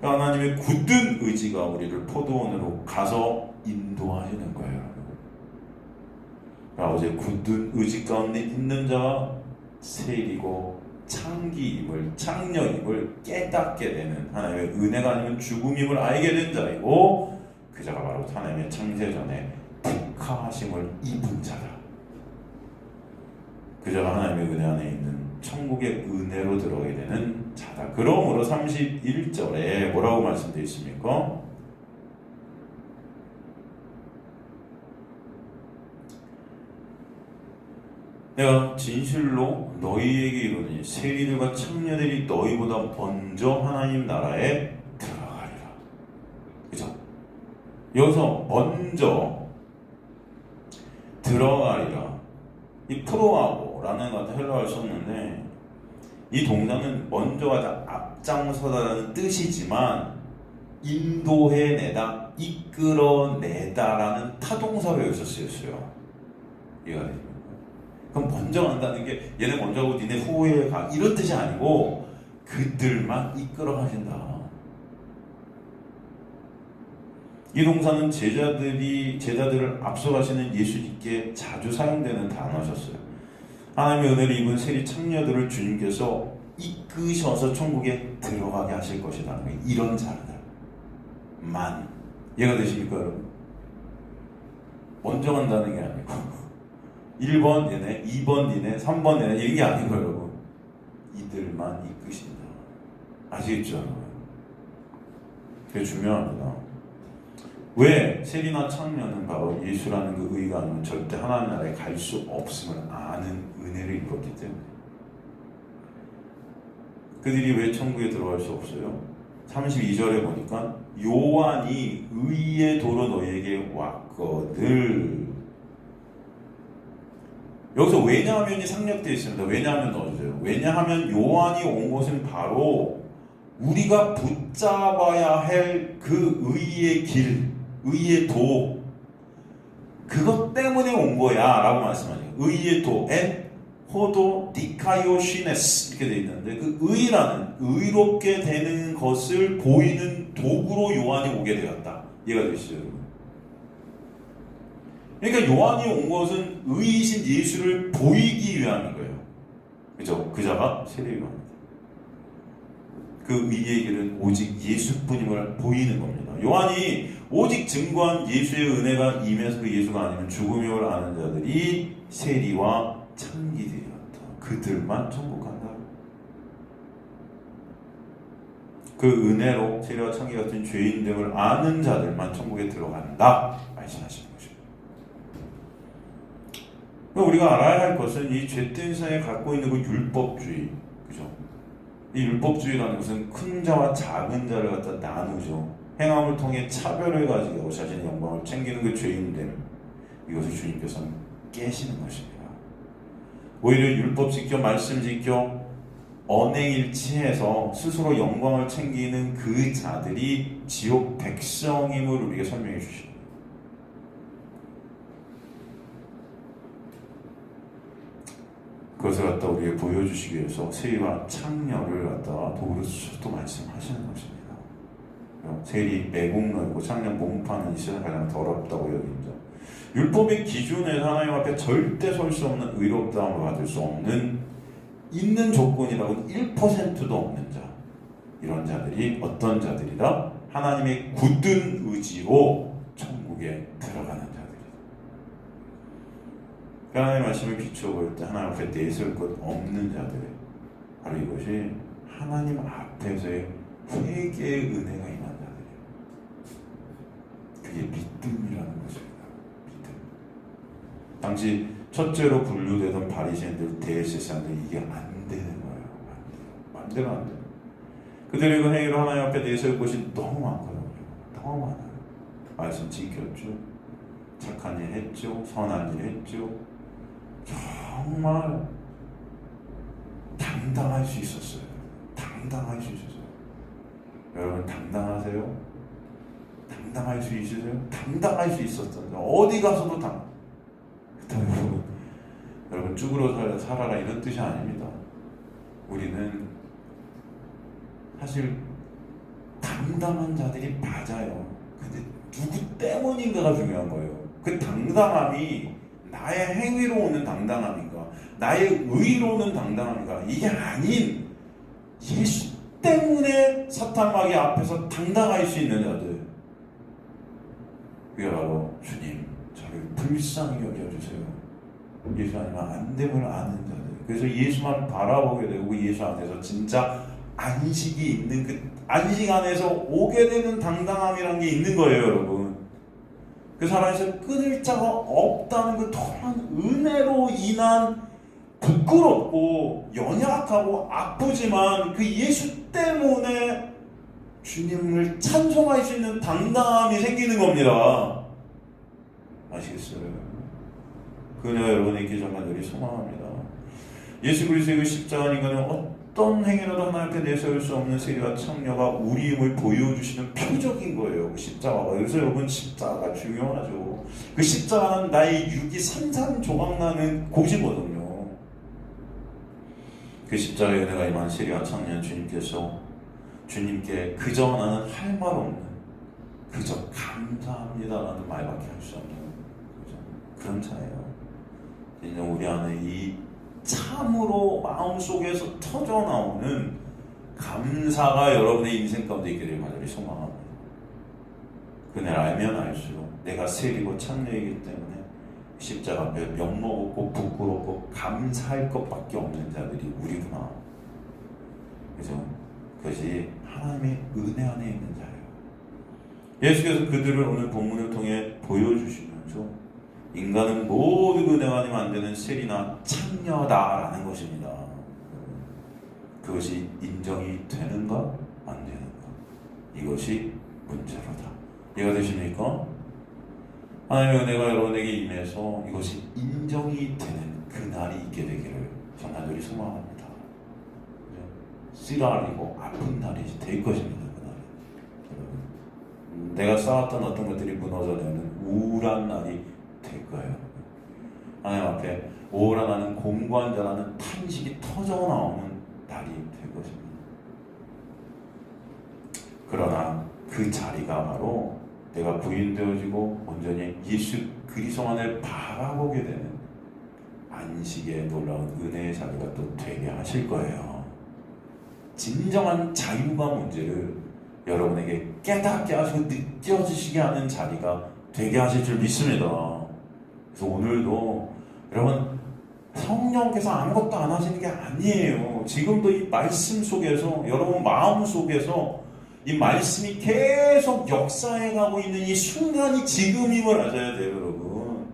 하나님의 굳은 의지가 우리를 포도원으로 가서 인도하시는 거예요. 아버지의 굳은 의지 가운데 있는 자가 세리고 창기임을, 창녀임을 깨닫게 되는 하나님의 은혜가 아니면 죽음임을 알게 된 자이고 그 자가 바로 하나님의 창세전에 택하심을 입은 자다. 그 자가 하나님의 은혜 안에 있는 천국의 은혜로 들어가게 되는 자다. 그러므로 31절에 뭐라고 말씀되어 있습니까? 내가 진실로 너희에게 이르노니 세리들과 청년들이 너희보다 먼저 하나님 나라에 들어가리라. 그죠? 여기서 먼저 들어가리라. 이 프로하고라는 같은 헬라어를 썼는데 이 동사는 먼저가 앞장서다라는 뜻이지만 인도해내다, 이끌어내다라는 타동사로 여기서 쓰였어요. 이해가 되죠? 그럼 먼저 간다는 게 얘네 먼저 가고 니네 후에 가 이런 뜻이 아니고 그들만 이끌어 가신다. 이 동사는 제자들을 앞서가시는 예수님께 자주 사용되는 단어셨어요. 하나님의 은혜를 입은 세리 창녀들을 주님께서 이끄셔서 천국에 들어가게 하실 것이다. 이런 자들만 이해가 되십니까, 여러분? 먼저 간다는 게 아니고 1번 얘네, 2번 얘네, 3번 얘네 이게 아니고 여러분 이들만 이끄신다. 아시겠죠? 그게 중요합니다. 왜 세리나 창녀는 바로 예수라는 그 의가 아니면 절대 하나님 나라에 갈 수 없음을 아는 은혜를 입었기 때문에. 그들이 왜 천국에 들어갈 수 없어요? 32절에 보니까 요한이 의의 도로 너희에게 왔거늘. 여기서 왜냐하면이 상력되어 있습니다. 왜냐하면 넣어주세요. 왜냐하면 요한이 온 곳은 바로 우리가 붙잡아야 할 그 의의 길, 의의 도, 그것 때문에 온 거야 라고 말씀하죠. 의의 도, 엔 호도 디카이오시네스 이렇게 되어 있는데 그 의라는 의롭게 되는 것을 보이는 도구로 요한이 오게 되었다. 이해가 되시죠, 여러분? 그러니까 요한이 온 것은 의이신 예수를 보이기 위함인 거예요. 그죠? 그자가 세례요한입니다. 그 의의 길은 오직 예수뿐임을 보이는 겁니다. 요한이 오직 증거한 예수의 은혜가 임해서 그 예수가 아니면 죽음임을 아는 자들이 세리와 창기들이었다. 그들만 천국 간다. 그 은혜로 세리와 창기 같은 죄인됨을 아는 자들만 천국에 들어간다 말씀하시는 것입니다. 우리가 알아야 할 것은 이 죄된 세상에 갖고 있는 그 율법주의, 그죠? 이 율법주의라는 것은 큰 자와 작은 자를 갖다 나누죠. 행함을 통해 차별을 가지고 자신의 영광을 챙기는 그 죄인됨, 이것을 주님께서는 깨시는 것입니다. 오히려 율법 지켜 말씀 지켜 언행일치해서 스스로 영광을 챙기는 그 자들이 지옥 백성임을 우리에게 설명해 주십니다. 그것을 갖다 우리에게 보여주시기 위해서 세리와 창녀를 갖다가 도구로 또 말씀하시는 것입니다. 세리 매국노이고 창녀 몸파는 이 세상 가장 더럽다고 여깁니다. 율법의 기준에 하나님 앞에 절대 설 수 없는 의롭다함을 받을 수 없는 있는 조건이라고는 1%도 없는 자, 이런 자들이 어떤 자들이다? 하나님의 굳은 의지로 천국에 들어가는 자들이다. 하나님의 말씀을 비추어 볼 때 하나님 앞에 내설 것 없는 자들, 바로 이것이 하나님 앞에서의 회개의 은혜가 임한 자들이에요. 그게 믿음이라는 것입니다. 믿음. 당시 첫째로 분류되던 바리새인들, 대제사장들 이게 안 되는 거예요. 마음대로 안 돼요. 그들의 그 행위로 하나님 앞에 내세울 것이 너무 많거든요. 너무 많아요. 말씀 지켰죠. 착한 일 했죠. 선한 일 했죠. 정말 당당할 수 있었어요. 당당할 수 있었어요. 여러분 당당하세요? 당당할 수 있으세요? 당당할 수 있었던 어디 가서도 여러분 쭈그러 살아라 이런 뜻이 아닙니다. 우리는 사실 당당한 자들이 맞아요. 근데 누구 때문인가가 중요한 거예요. 그 당당함이 나의 행위로 오는 당당함인가, 나의 의로 오는 당당함인가, 이게 아닌 예수 때문에 사탄마귀 앞에서 당당할 수 있는 자들, 그게 바로 주님 저를 불쌍히 여겨주세요. 예수 아니면 안 됨을 아는 자들. 그래서 예수만 바라보게 되고 예수 안에서 진짜 안식이 있는 그 안식 안에서 오게 되는 당당함이라는 게 있는 거예요, 여러분. 그 사람에서 끊을 자가 없다는 그 통한 은혜로 인한 부끄럽고 연약하고 아프지만 그 예수 때문에 주님을 찬송할 수 있는 당당함이 생기는 겁니다. 아시겠어요? 그녀 여러분에게 정말 늘 소망합니다. 예수 그리스도의 그 십자가 인간은 어떤 행위라도 하나님 앞에 내세울 수 없는 세리와 창녀가 우리임을 보여주시는 표적인 거예요. 그 십자가가. 그래서 여러분 십자가가 중요하죠. 그 십자가는 나의 육이 산산조각나는 고지거든요. 그 십자가의 은혜가 임한 세리와 창녀는 주님께서 주님께 그저 나는 할 말 없는 그저 감사합니다라는 말밖에 할 수 없는 그런 차예요. 진정 우리 안에 이 참으로 마음속에서 터져나오는 감사가 여러분의 인생 가운데 있게 되길 간절히 소망합니다. 그날 알면 알수록 내가 세리고 창녀이기 때문에 십자가 앞에 명먹었고 부끄럽고 감사할 것밖에 없는 자들이 우리구나. 그래서 그것이 하나님의 은혜 안에 있는 자예요. 예수께서 그들을 오늘 본문을 통해 보여주시면서 인간은 모두 은혜가 아니면 안 되는 세리나 창녀다라는 것입니다. 그것이 인정이 되는가 안 되는가, 이것이 문제로다. 이해가 되십니까? 하나님의 은혜가 여러분에게 임해서 이것이 인정이 되는 그날이 있게 되기를 간절히 소망합니다. 쓰라리고 아픈 날이 될 것입니다. 그날은 내가 쌓았던 어떤 것들이 무너져내는 우울한 날이 될 거예요. 하나님 앞에 오라나는 공관자라는 탄식이 터져나오는 날이 될 것입니다. 그러나 그 자리가 바로 내가 부인되어지고 온전히 예수 그리스도만을 바라보게 되는 안식의 놀라운 은혜의 자리가 또 되게 하실 거예요. 진정한 자유가 문제를 여러분에게 깨닫게 하시고 느껴지시게 하는 자리가 되게 하실 줄 믿습니다. 그래서 오늘도 여러분 성령께서 아무것도 안 하시는 게 아니에요. 지금도 이 말씀 속에서 여러분 마음 속에서 이 말씀이 계속 역사해가고 있는 이 순간이 지금임을 아셔야 돼요, 여러분.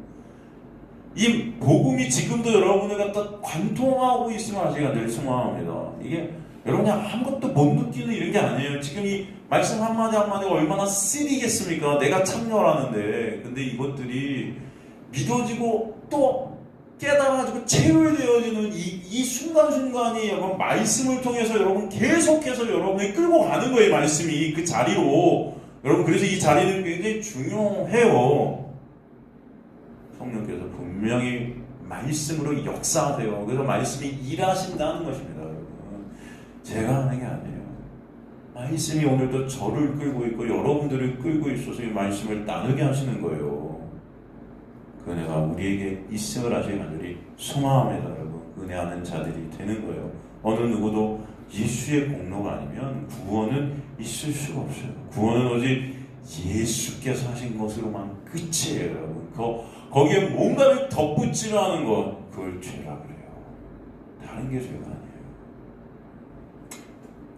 이 복음이 지금도 여러분을 갖다 관통하고 있으면 아직 안 될 소망합니다. 이게 여러분이 아무것도 못 느끼는 이런 게 아니에요. 지금 이 말씀 한마디 한마디가 얼마나 쓰리겠습니까? 내가 참여하는데. 근데 이것들이 믿어지고 또 깨달아지고 체열되어지는 이 순간순간이 여러분 말씀을 통해서 여러분 계속해서 여러분이 끌고 가는 거예요. 말씀이 그 자리로. 여러분 그래서 이 자리는 굉장히 중요해요. 성령께서 분명히 말씀으로 역사하세요. 그래서 말씀이 일하신다는 것입니다. 여러분 제가 하는 게 아니에요. 말씀이 오늘도 저를 끌고 있고 여러분들을 끌고 있어서 이 말씀을 나누게 하시는 거예요. 그 은혜가 우리에게 있음을 아시기 간절히 소망합니다. 여러분 은혜하는 자들이 되는 거예요. 어느 누구도 예수의 공로가 아니면 구원은 있을 수가 없어요. 구원은 오직 예수께서 하신 것으로만 끝이에요. 여러분 거기에 뭔가를 덧붙이려 하는 것, 그걸 죄라 그래요. 다른 게 죄가 아니에요.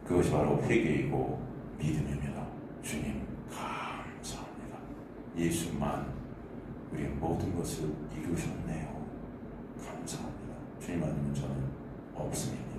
그것이 바로 회개이고 믿음입니다. 주님 감사합니다. 예수만 우리의 모든 것을 이루셨네요. 감사합니다. 주님 아니면 저는 없습니다.